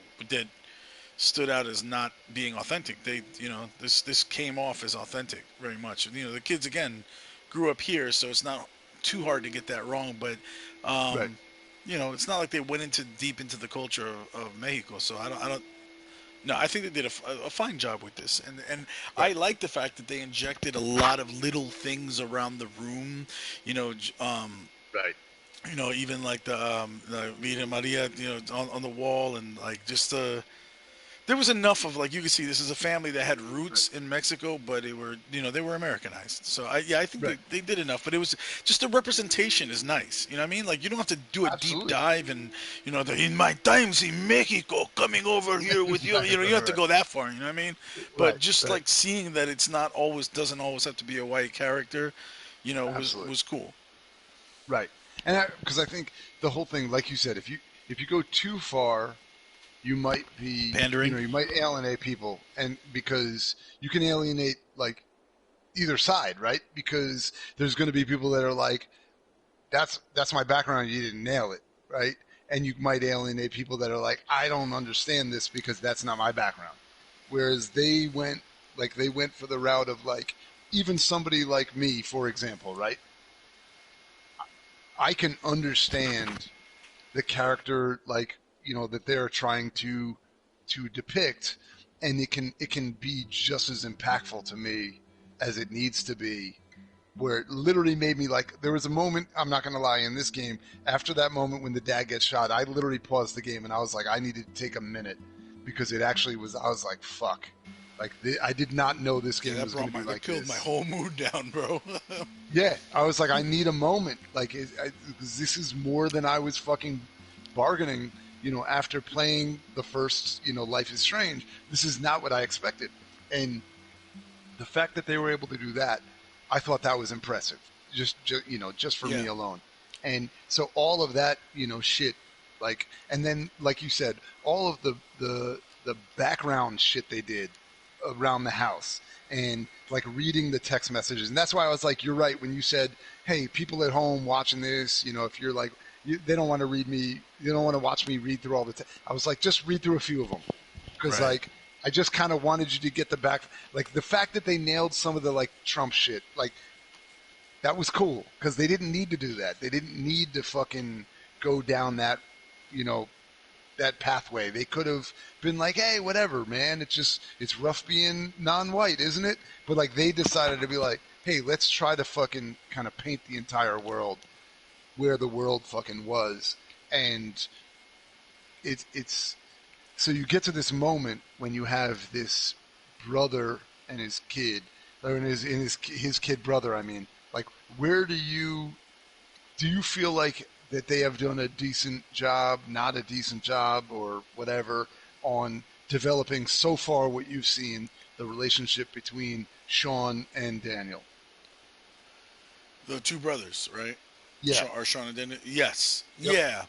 stood out as not being authentic. This came off as authentic very much. The kids, again, grew up here, so it's not too hard to get that wrong. But Right. it's not like they went deep into the culture of Mexico. So I don't. No, I think they did a fine job with this, and I Right. like the fact that they injected a lot of little things around the room, Right. even like the Virgen Maria, on the wall, and like just there was enough of, like, you could see this is a family that had Right. roots in Mexico, but they were Americanized. So I think Right. they did enough, but it was just the representation is nice. You know what I mean? Like, you don't have to do a deep Absolutely. dive and in my times in Mexico, coming over here with you. Right. You don't have to Right. go that far. You know what I mean? But Right. just Right. like seeing that it's not always doesn't always have to be a white character, Absolutely. was cool. Right. And because I think the whole thing, like you said, if you go too far, you might be, Pandering. you might alienate people, and because you can alienate like either side, right? Because there's going to be people that are like, that's my background, you didn't nail it, right? And you might alienate people that are like, I don't understand this because that's not my background. Whereas they went for the route of, like, even somebody like me, for example, right? I can understand the character, like, that they're trying to depict, and it can be just as impactful to me as it needs to be, where it literally made me, like, there was a moment, I'm not going to lie, in this game, after that moment when the dad gets shot, I literally paused the game and I was like, I needed to take a minute, because it actually was, I was like, fuck, like, I did not know this Yeah, game was going to be that like killed my this. whole mood down, bro. Yeah, I was like, I need a moment. Like, this is more than I was fucking bargaining. After playing the first, Life is Strange, this is not what I expected. And the fact that they were able to do that, I thought that was impressive. Just for Yeah. me alone. And so all of that, shit, like, and then, like you said, all of the background shit they did around the house, and like reading the text messages. And that's why I was like, you're right when you said, hey, people at home watching this, if you're like, they don't want to read me, they don't want to watch me read through all the I was like, just read through a few of them, because Right. like, I just kind of wanted you to get the back, like, the fact that they nailed some of the, like, Trump shit, like, that was cool because they didn't need to do that. They didn't need to fucking go down that, you know, that pathway. They could have been like, hey, whatever, man. It's rough being non-white, isn't it? But like they decided to be like, hey, let's try to fucking kind of paint the entire world where the world fucking was, and it's so you get to this moment when you have this brother and his kid, or his kid brother. I mean, like, where do you feel like that they have done a decent job, not a decent job, or whatever on developing so far what you've seen the relationship between Sean and Daniel? The two brothers, right? Yeah. Sean and Daniel. Yes. Yep. Yeah.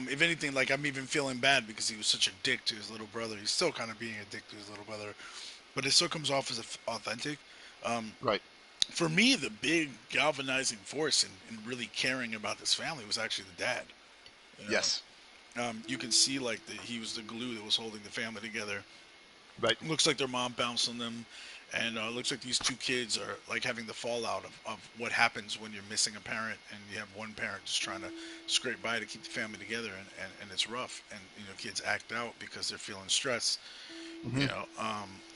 If anything, like I'm even feeling bad because he was such a dick to his little brother. He's still kind of being a dick to his little brother, but it still comes off as authentic. Um, Right. for me, the big galvanizing force in really caring about this family was actually the dad. You Yes. know, you can see like he was the glue that was holding the family together. Right. Looks like their mom bounced on them, and looks like these two kids are like having the fallout of what happens when you're missing a parent and you have one parent just trying to scrape by to keep the family together, and it's rough, and kids act out because they're feeling stress, Hmm.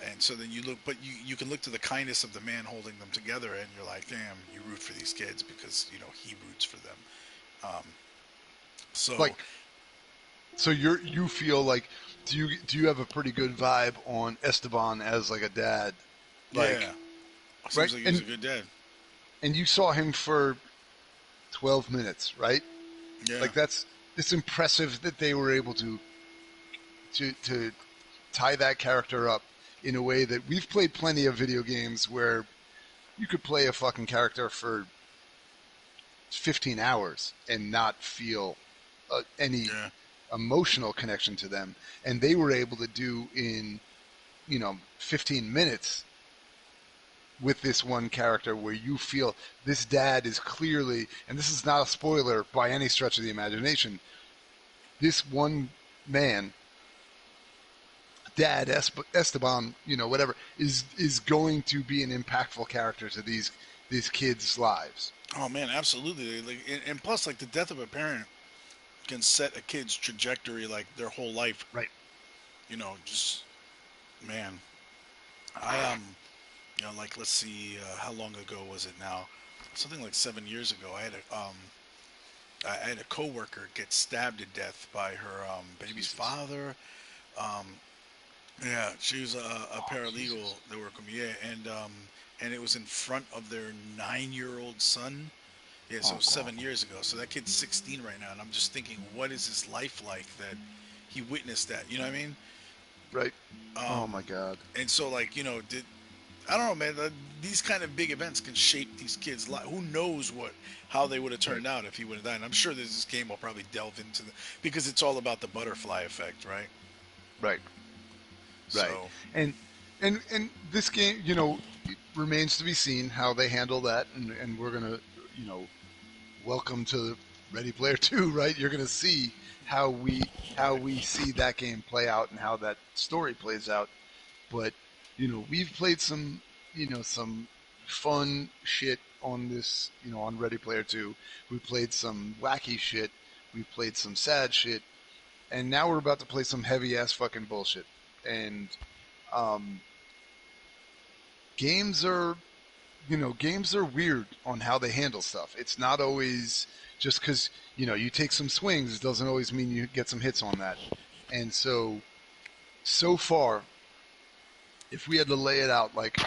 and so then you look, but you can look to the kindness of the man holding them together, and you're like, damn, you root for these kids because he roots for them. um, so Like, so you feel like, do you have a pretty good vibe on Esteban as like a dad, like, yeah, right? seems like he was a good dad. And you saw him for 12 minutes, right? Yeah. Like that's it's impressive that they were able to tie that character up in a way that we've played plenty of video games where you could play a fucking character for 15 hours and not feel any Yeah. emotional connection to them, and they were able to do in 15 minutes with this one character where you feel this dad is clearly, and this is not a spoiler by any stretch of the imagination, this one man, dad Esteban, whatever, is going to be an impactful character to these kids' lives. Oh man, absolutely. Like, and plus, like the death of a parent can set a kid's trajectory, like their whole life. Right. Just man, like let's see, how long ago was it now? Something like 7 years ago. I had a coworker get stabbed to death by her baby's Jesus. father. Um, yeah, she was a paralegal Jesus. that worked with me. Yeah, and it was in front of their 9-year-old son. Yeah, so Oh it was God. 7 years ago. So that kid's 16 right now, and I'm just thinking, what is his life like that he witnessed that? You know what I mean? Right. Oh Um, my God. and so like did I don't know, man. These kind of big events can shape these kids' life. Who knows how they would have Right. turned out if he would have died? And I'm sure that this game will probably delve into because it's all about the butterfly effect, right? Right. Right. So And this game, it remains to be seen how they handle that, and we're gonna, you know, welcome to Ready Player Two, right? You're gonna see how we see that game play out and how that story plays out. But we've played some fun shit on this, on Ready Player Two. We played some wacky shit. We've played some sad shit, and now we're about to play some heavy ass fucking bullshit. And um, games are games are weird on how they handle stuff. It's not always just because you take some swings. It doesn't always mean you get some hits on that. And so far, if we had to lay it out, like,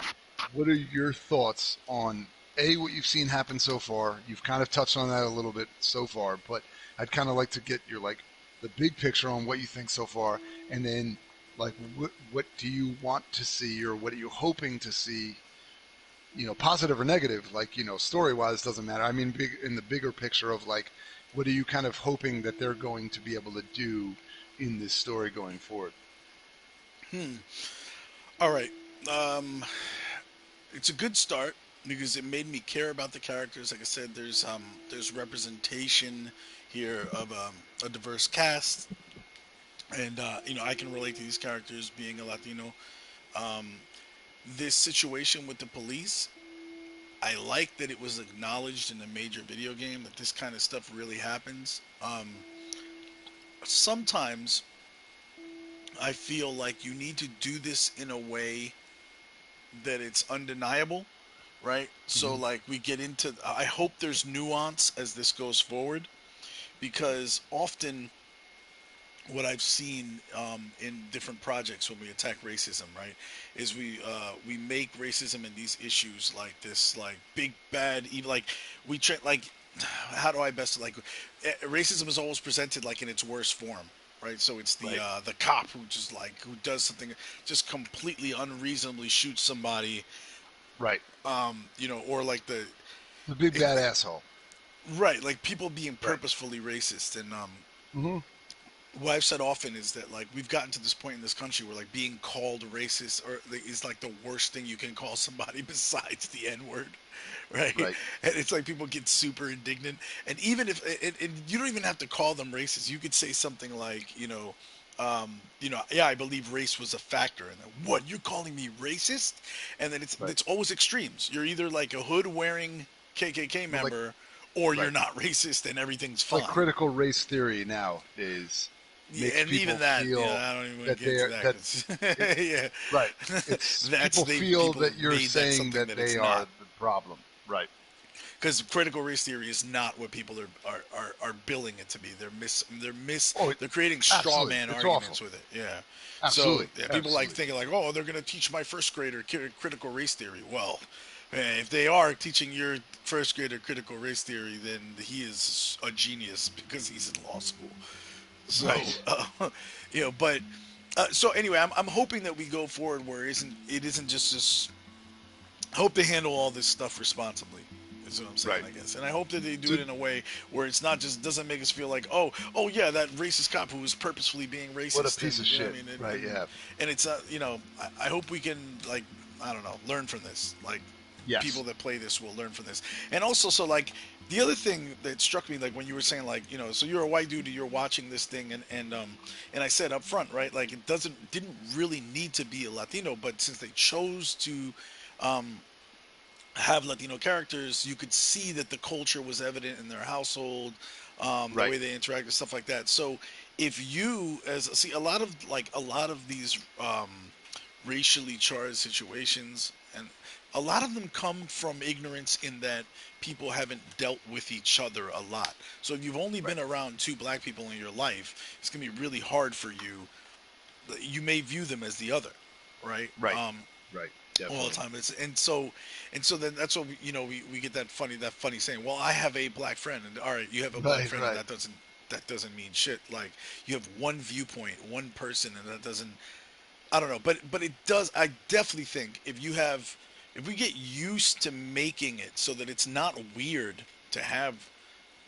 what are your thoughts on what you've seen happen so far? You've kind of touched on that a little bit so far, but I'd kind of like to get your the big picture on what you think so far, and then like what do you want to see, or what are you hoping to see, positive or negative, like, story wise doesn't matter. I mean, in the bigger picture of like, what are you kind of hoping that they're going to be able to do in this story going forward? all right, um, it's a good start because it made me care about the characters. Like I said, there's representation here of a diverse cast, and I can relate to these characters being a Latino. Um, this situation with the police, I like that it was acknowledged in a major video game that this kind of stuff really happens. Sometimes I feel like you need to do this in a way that it's undeniable, right? So, Mhm. like, we get into. I hope there's nuance as this goes forward, because often what I've seen in different projects when we attack racism, right, is we make racism and these issues like this, like big bad evil. Like we try, like, how do I best like racism is always presented like in its worst form, right? So it's Right. the cop who just like who does something just completely unreasonably shoots somebody, Right. or like the The big it, bad asshole. right, like people being Right. purposefully racist. And Hmm. what I've said often is that like we've gotten to this point in this country where like being called racist is like the worst thing you can call somebody besides the N word, right? Right. And it's like people get super indignant, and even if and you don't even have to call them racist, you could say something like, yeah, I believe race was a factor, and then, what, you're calling me racist? And then Right. it's always extremes. You're either like a hood wearing KKK Well, like, member, or you're right. not racist and everything's It's like fine. critical race theory nowadays Yeah, makes and even people that, feel I don't even want that to get they into are that that because, it yeah, right. It's that's people they feel people that have you're made that saying something that that they it's are not. the problem. Right. Because critical race theory is not what people are billing it to be. Oh, they're creating straw absolutely. man It's awful. arguments with it. Yeah. So Absolutely. yeah, people like Absolutely. thinking like, oh, they're gonna teach my first grader critical race theory. Well, if they are teaching your first grader critical race theory, then he is a genius because he's in law school. So, Right. but so anyway, I'm hoping that we go forward where it isn't just this. I hope they handle all this stuff responsibly. Is what I'm saying, Right. I guess, and I hope that they do So it in a way where it's not just doesn't make us feel like, oh yeah, that racist cop who was purposefully being what a racist, and piece of you know what shit. I mean, Right. Yeah. and it's I hope we can, like, I don't know, learn from this, like people Yes. that play this will learn from this. And also, so like the other thing that struck me, like when you were saying, like, so you're a white dude and you're watching this thing, and I said up front, right, like it didn't really need to be a Latino, but since they chose to um, have Latino characters, you could see that the culture was evident in their household, the Right. way they interact and stuff like that. So if you, as see, a lot of these racially charged situations, and a lot of them come from ignorance in that people haven't dealt with each other a lot. So if you've only Right. been around two black people in your life, it's gonna be really hard for you. You may view them as the other, right? Right. Right. All the Definitely. time. And so then that's what we get that funny saying. Well, I have a black friend, and all right, you have a black Right. friend, and Right. that doesn't mean shit. Like you have one viewpoint, one person, and that doesn't. I don't know, but it does. I definitely think if we get used to making it so that it's not weird to have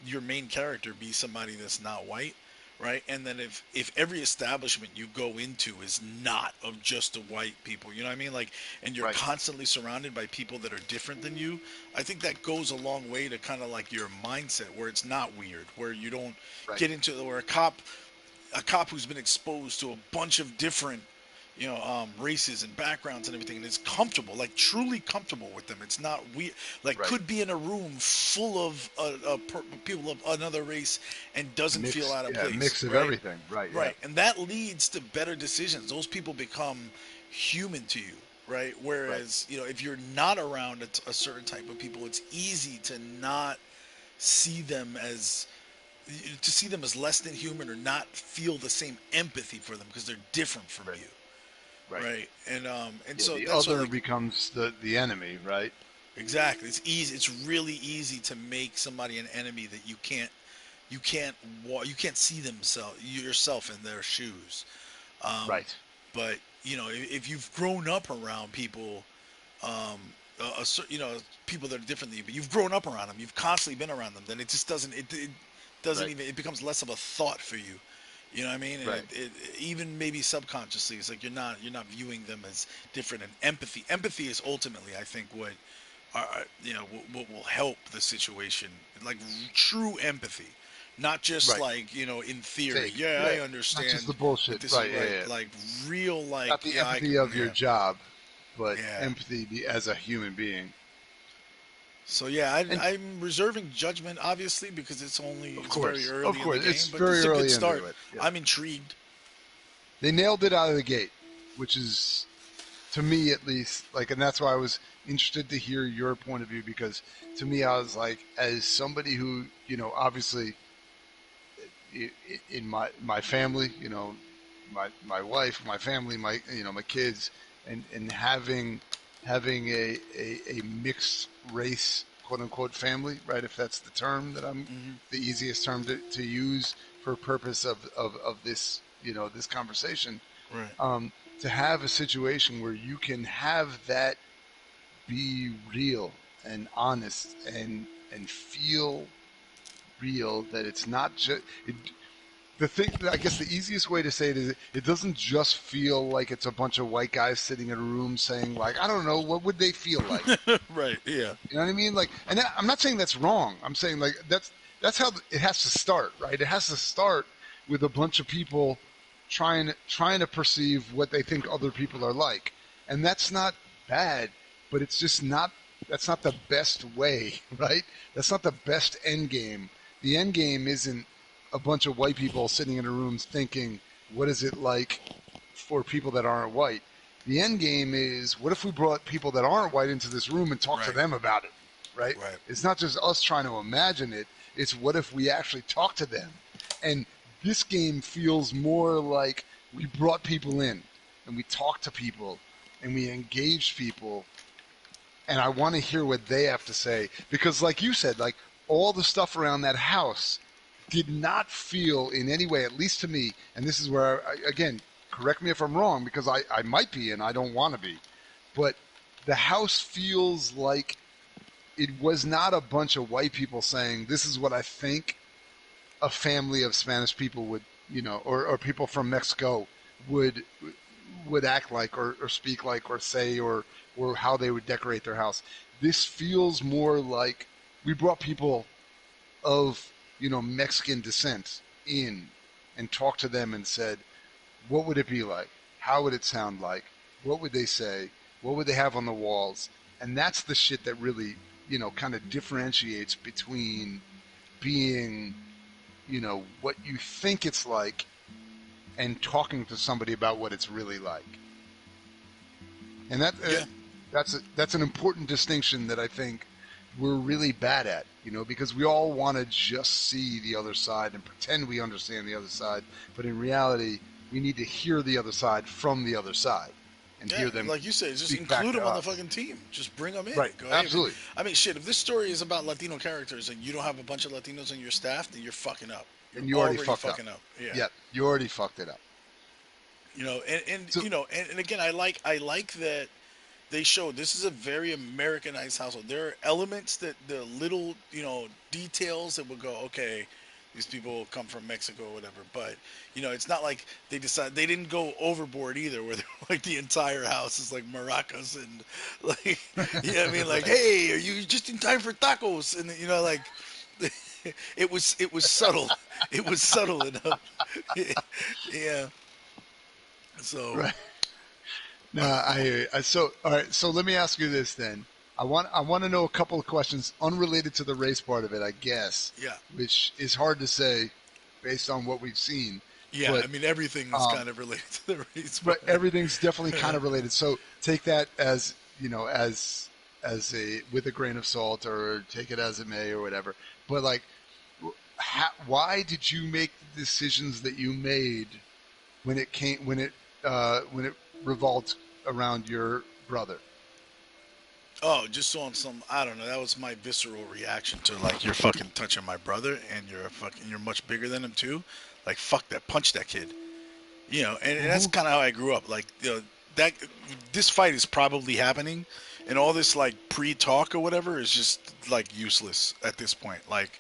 your main character be somebody that's not white, right? And then if every establishment you go into is not of just the white people, you know what I mean? Like, and you're Right. constantly surrounded by people that are different than you, I think that goes a long way to kind of like your mindset where it's not weird, where you don't Right. get into where a cop who's been exposed to a bunch of different races and backgrounds and everything, and is comfortable, like truly comfortable with them. It's not weird. Like Right. could be in a room full of people of another race and doesn't feel Mix. out of Yeah. place, Mix of right? everything. Right. Yeah. Right, and that leads to better decisions. Those people become human to you, right? Right. Whereas if you're not around a certain type of people, it's easy to not see them as less than human or not feel the same empathy for them because they're different from Right. you, Right. right? And Yeah. so The that's what, other like, becomes the enemy. Right. exactly, it's easy. It's really easy to make somebody an enemy that you can't see yourself in their shoes. Um, Right. but if you've grown up around people, um, people that are different than you, but you've grown up around them, you've constantly been around them, then it just it doesn't Right. even, it becomes less of a thought for you. You know what I mean? And Right. it even maybe subconsciously, it's like you're not viewing them as different. And empathy is ultimately, I think, what what will help the situation, like true empathy, not just Right. like in theory. Fake. Yeah, I Yeah. Not just the understand that bullshit. this is Right. Yeah. right. Yeah. Like real, like Not the yeah, empathy of your yeah, job, but yeah. empathy as a human being. So yeah, And I'm reserving judgment, obviously, because it's very of early in the course, game. it's But this very is a good early start. into it. Yeah. I'm intrigued. They nailed it out of the gate, which is, to me at least, like, and that's why I was interested to hear your point of view, because to me, I was like, as somebody who, obviously in my family, my wife, my family, my kids, and having a mixed race, quote unquote, family, right? If that's the term that I'm the easiest term to use for purpose of this, this conversation, Right. to have a situation where you can have that be real and honest and feel real, that it's not just the thing. I guess the easiest way to say it is it doesn't just feel like it's a bunch of white guys sitting in a room saying, like, I don't know, what would they feel like. Right. Yeah. You know what I mean? Like, and I'm not saying that's wrong. I'm saying, like, that's how it has to start, right? It has to start with a bunch of people trying to perceive what they think other people are like, and that's not bad, but it's just not. That's not the best way, right? That's not the best end game. The end game isn't a bunch of white people sitting in a room thinking, what is it like for people that aren't white? The end game is, what if we brought people that aren't white into this room and talked to Right. them about it, right? Right. It's not just us trying to imagine it. It's what if we actually talk to them? And this game feels more like we brought people in and we talked to people and we engaged people. And I want to hear what they have to say, because like you said, like, all the stuff around that house did not feel in any way, at least to me, and this is where, again, correct me if I'm wrong, because I might be and I don't want to be, but the house feels like it was not a bunch of white people saying, this is what I think a family of Spanish people would, or people from Mexico would act like, or speak like, or say, or how they would decorate their house. This feels more like we brought people of, Mexican descent in and talked to them and said, what would it be like? How would it sound like? What would they say? What would they have on the walls? And that's the shit that really, kind of differentiates between being, what you think it's like and talking to somebody about what it's really like. And Yeah. that's an important distinction that I think we're really bad at, because we all want to just see the other side and pretend we understand the other side, but in reality, we need to hear the other side from the other side and Yeah, hear them like you said, just speak back include to them on the us. fucking team. Just bring them in. Right, Go ahead. absolutely. I mean, shit. If this story is about Latino characters and you don't have a bunch of Latinos on your staff, then you're fucking up. You're And you already already fucked up. fucking up. Yeah. Yep, you already fucked it up. And So, and again, I like that they showed this is a very Americanized household. There are elements that the little details that would go, okay, these people come from Mexico or whatever. But it's not like they didn't go overboard either, where they're like the entire house is like maracas and like I mean, like, hey, are you just in time for tacos? And like it was subtle. It was subtle enough. Yeah. So right. No, I hear you. So, all right. So let me ask you this then. I want to know a couple of questions unrelated to the race part of it, I guess. yeah. Which is hard to say based on what we've seen. Yeah, But I mean everything is kind of related to the race. but everything's definitely kind of related. So take that as as a with a grain of salt, or take it as it may, or whatever. But like, why did you make the decisions that you made when it revolved around your brother? Oh, just on some, I don't know. That was my visceral reaction to, like, you're fucking touching my brother, and you're much bigger than him too. Like, fuck that, punch that kid. And that's kind of how I grew up. Like, that this fight is probably happening, and all this like pre-talk or whatever is just like useless at this point. Like,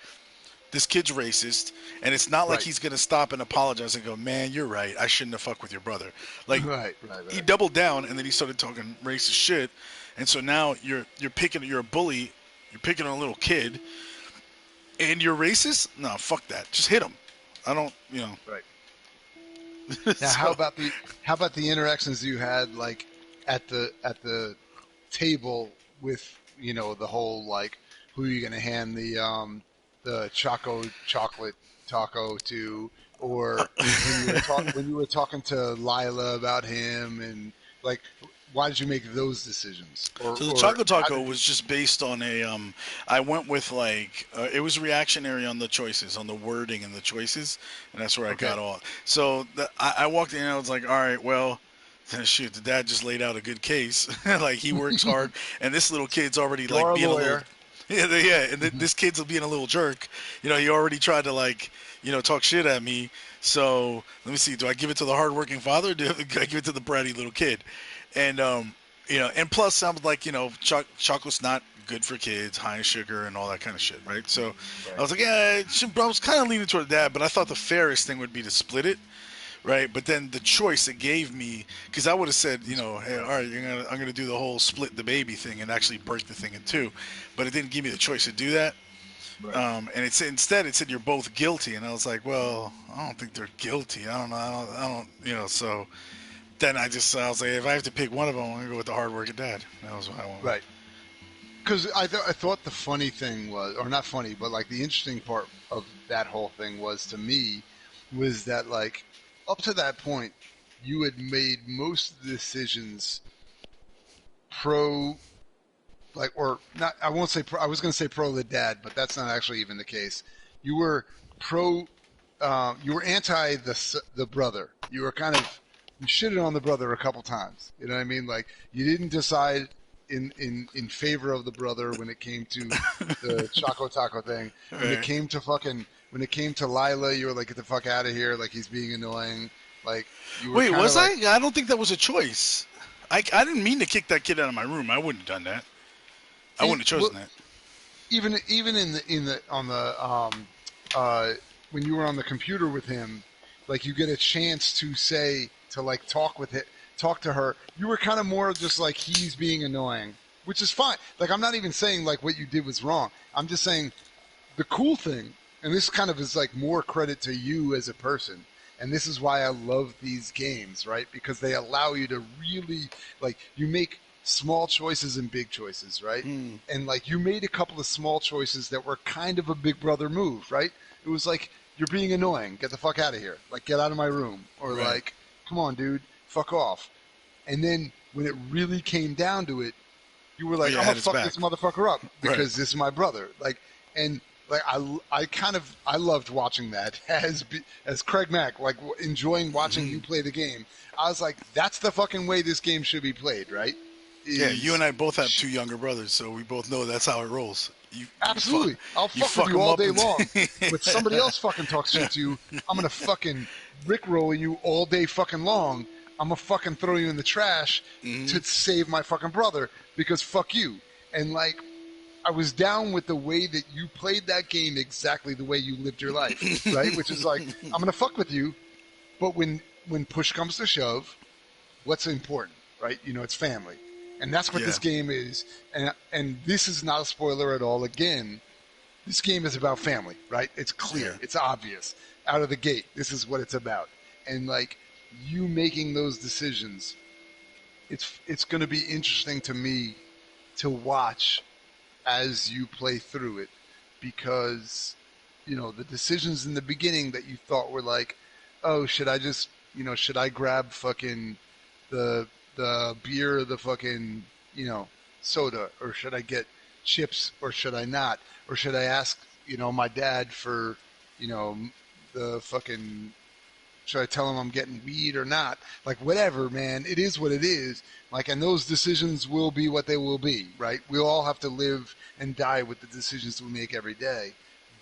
this kid's racist, and it's not like Right. he's gonna stop and apologize and go, "Man, you're right. I shouldn't have fucked with your brother." Like, Right. he doubled down, and then he started talking racist shit, and so now you're a bully, you're picking on a little kid, and you're racist. No, fuck that. Just hit him. I don't, Right. Now, so, how about the interactions you had, like, at the table with the whole, like, who you're gonna hand the chocolate taco to, or when you were talking to Lila about him, and like, why did you make those decisions? So the Or Choco how Taco did you? was just based on I went with like it was reactionary on the choices, on the wording and the choices, and that's where I Okay. got off. So I walked in and I was like, all right, well, shoot, the dad just laid out a good case. Like he works hard, and this little kid's already You're like a being a little. lawyer. Yeah, and this kid's being a little jerk. He already tried to like, talk shit at me. So let me see. Do I give it to the hardworking father? Or do I give it to the bratty little kid? And and plus, sounds like chocolate's not good for kids, high in sugar and all that kind of shit, right? So I was like, yeah, I was kind of leaning toward that, but I thought the fairest thing would be to split it, right? But then the choice it gave me, because I would have said, hey, all right, I'm gonna do the whole split the baby thing and actually break the thing in two, but it didn't give me the choice to do that. Right. And instead it said you're both guilty, and I was like, well, I don't think they're guilty. I don't know. I don't. So then I was like, if I have to pick one of them, I'm gonna go with the hardworking dad. That was what I went with. Right. Because I thought the funny thing was, or not funny, but like the interesting part of that whole thing was to me, was that like up to that point, you had made most of the decisions pro, like, or not. I won't say pro. I was going to say pro the dad, but that's not actually even the case. You were pro. You were anti the brother. You were kind of, you shitted on the brother a couple times. You know what I mean? Like you didn't decide in favor of the brother when it came to the Choco Taco thing. Right. When it came to Lila, you were like, get the fuck out of here. Like he's being annoying. Like you were Wait, kind of was like, I? I don't think that was a choice. I didn't mean to kick that kid out of my room. I wouldn't have done that. I wouldn't have well, chosen that. even in the on the when you were on the computer with him, like you get a chance to say to like talk to her. You were kind of more just like he's being annoying, which is fine. Like I'm not even saying like what you did was wrong. I'm just saying the cool thing, and this kind of is like more credit to you as a person. And this is why I love these games, right? Because they allow you to really, like, you make small choices and big choices, right? And, like, you made a couple of small choices that were kind of a big brother move, right? It was like, you're being annoying. Get the fuck out of here. Like, get out of my room. Or, Right. like, come on, dude. Fuck off. And then when it really came down to it, you were like, Yeah, I'm had gonna his fuck back. this motherfucker up because Right. this is my brother. Like, and like I loved watching that as Craig Mack, like enjoying watching you play the game. I was like, that's the fucking way this game should be played, right? Yeah, you Is and I both have two younger brothers, so we both know that's how it rolls. absolutely. I'll You fuck with fuck you them all up day and long. But somebody else fucking talks shit to you, I'm gonna fucking rickroll you all day fucking long. I'm gonna fucking throw you in the trash to save my fucking brother because fuck you. And like I was down with the way that you played that game exactly the way you lived your life, right? Which is like, I'm gonna fuck with you, but when push comes to shove, what's important, right? You know, it's family, and that's what Yeah. this game is. And this is not a spoiler at all. Again, this game is about family, right? It's clear, Yeah. it's obvious out of the gate. This is what it's about, and like you making those decisions, it's going to be interesting to me to watch as you play through it because the decisions in the beginning that you thought were like, oh, should I just should I grab fucking the beer or the fucking soda, or should I get chips, or should I not, or should I ask my dad for the fucking, should I tell him I'm getting weed or not? Like, whatever, man. It is what it is. Like, and those decisions will be what they will be, right? We all have to live and die with the decisions we make every day.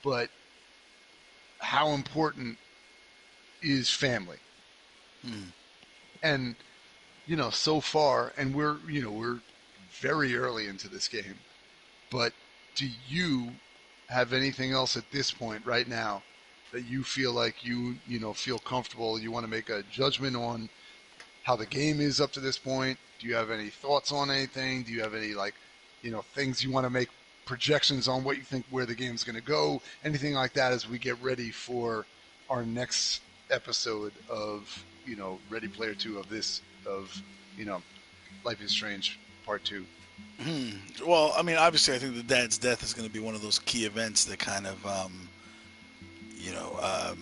But how important is family? And, so far, and we're very early into this game, but do you have anything else at this point right now that you feel like you feel comfortable, you want to make a judgment on how the game is up to this point? Do you have any thoughts on anything? Do you have any things you want to make projections on what you think where the game's going to go? Anything like that as we get ready for our next episode of Ready Player 2 of Life is Strange Part 2. Well, I mean, obviously, I think the dad's death is going to be one of those key events that kind of, you know,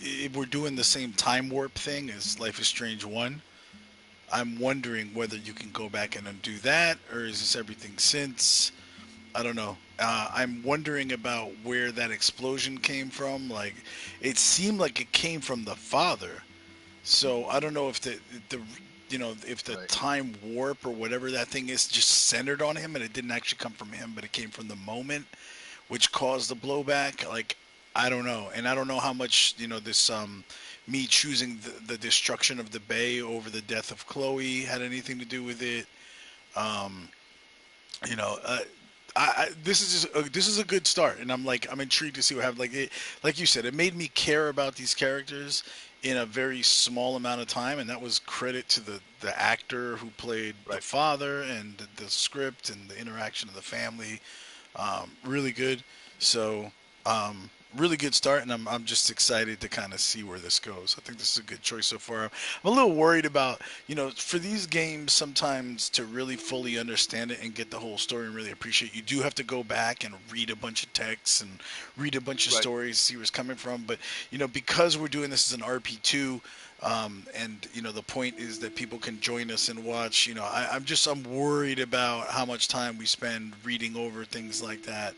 if we're doing the same time warp thing as Life is Strange 1, I'm wondering whether you can go back and undo that, or is this everything since? I don't know. I'm wondering about where that explosion came from. Like, it seemed like it came from the father. So I don't know if the if the Right. time warp or whatever that thing is just centered on him and it didn't actually come from him, but it came from the moment, which caused the blowback. Like, I don't know, and I don't know how much this me choosing the destruction of the bay over the death of Chloe had anything to do with it. Um, you know, this is just this is a good start, and I'm intrigued to see what happens. Like you said, it made me care about these characters in a very small amount of time, and that was credit to the actor who played the Right. father and the script and the interaction of the family. Really good. So, really good start, and I'm just excited to kind of see where this goes. I think this is a good choice so far. I'm a little worried about, for these games, sometimes to really fully understand it and get the whole story and really appreciate, you do have to go back and read a bunch of texts and read a bunch of Right. stories, see where it's coming from. But, because we're doing this as an RP2, and the point is that people can join us and watch. I'm worried about how much time we spend reading over things like that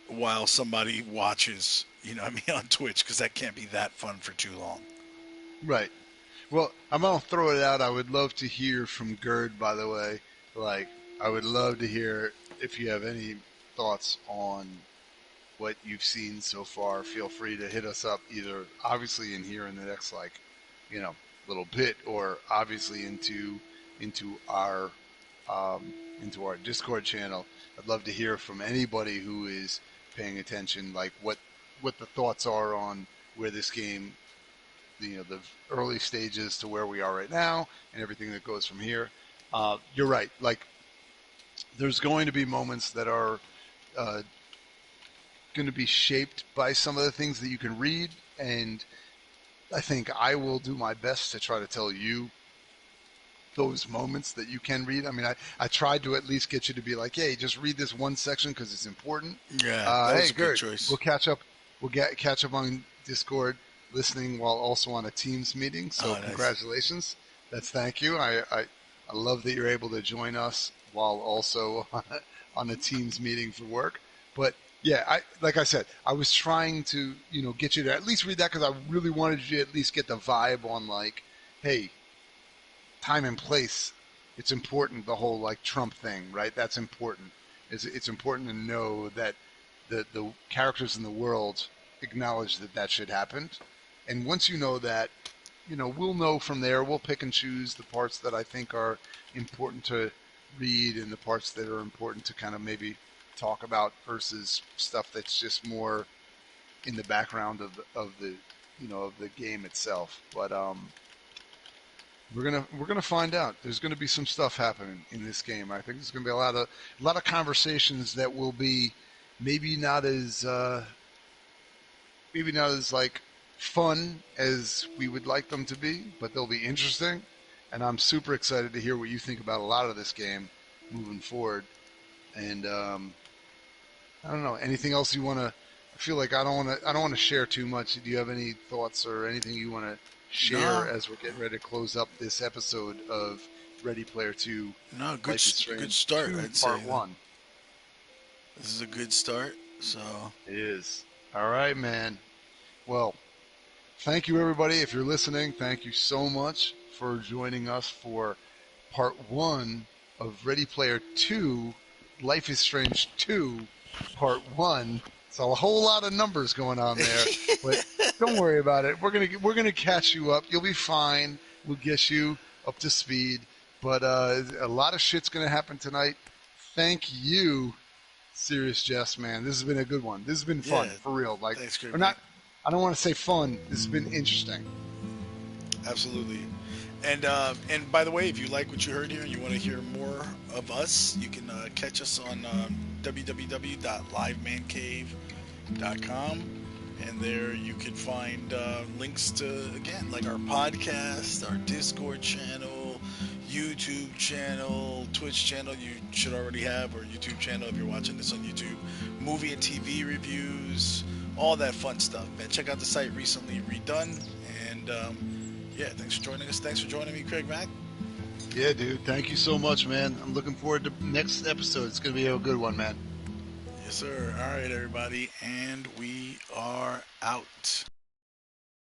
while somebody watches. What I mean, on Twitch, because that can't be that fun for too long. Right. Well, I'm gonna throw it out. I would love to hear from Gerd. By the way, like I would love to hear if you have any thoughts on what you've seen so far. Feel free to hit us up either obviously in here in the next you know, little bit, or obviously into our um, into our Discord channel. I'd love to hear from anybody who is paying attention, like what the thoughts are on where this game, the early stages to where we are right now, and everything that goes from here. You're right. Like, there's going to be moments that are uh, going to be shaped by some of the things that you can read, and I think I will do my best to try to tell you those moments that you can read. I mean, I tried to at least get you to be like, hey, just read this one section because it's important. Yeah, that was Hey, a good Gert, choice. we'll catch up. Catch up on Discord, listening while also on a Teams meeting. So Oh, nice. congratulations. Thank you. I love that you're able to join us while also on a Teams meeting for work. But yeah, like I said, I was trying to get you to at least read that because I really wanted you to at least get the vibe on like, hey, time and place. It's important. The whole like Trump thing, right? That's important. It's important to know that the characters in the world acknowledge that that should happen, and once you know that, we'll know from there. We'll pick and choose the parts that I think are important to read and the parts that are important to kind of maybe talk about versus stuff that's just more in the background of the of the game itself. But we're gonna find out. There's gonna be some stuff happening in this game. I think there's gonna be a lot of conversations that will be maybe not as like fun as we would like them to be, but they'll be interesting. And I'm super excited to hear what you think about a lot of this game moving forward. And I don't know, anything else you want to. I feel like I don't want to share too much. Do you have any thoughts or anything you want to share No, as we're getting ready to close up this episode of Ready Player 2 no, Life is good Strange start. 2 I'd say Part 1? this is a good start. So, It is. All right, man. Well, thank you, everybody. If you're listening, thank you so much for joining us for Part 1 of Ready Player 2 Life is Strange 2 Part 1. So a whole lot of numbers going on there, but don't worry about it. We're gonna catch you up. You'll be fine. We'll get you up to speed. But a lot of shit's gonna happen tonight. Thank you, Serious Jess, man. This has been a good one. This has been yeah, fun for real. Like, thanks, great or man. not. I don't want to say fun. This has been interesting. Absolutely. And by the way, if you like what you heard here and you want to hear more of us, you can catch us on www.livemancave.com, and there you can find links to, again, like our podcast, our Discord channel. YouTube channel, Twitch channel you should already have, or YouTube channel if you're watching this on YouTube. Movie and TV reviews, all that fun stuff, man. Check out the site, recently redone. And yeah, thanks for joining us. Thanks for joining me, Craig Mack. Yeah, dude. Thank you so much, man. I'm looking forward to next episode. It's going to be a good one, man. Yes, sir. All right, everybody. And we are out.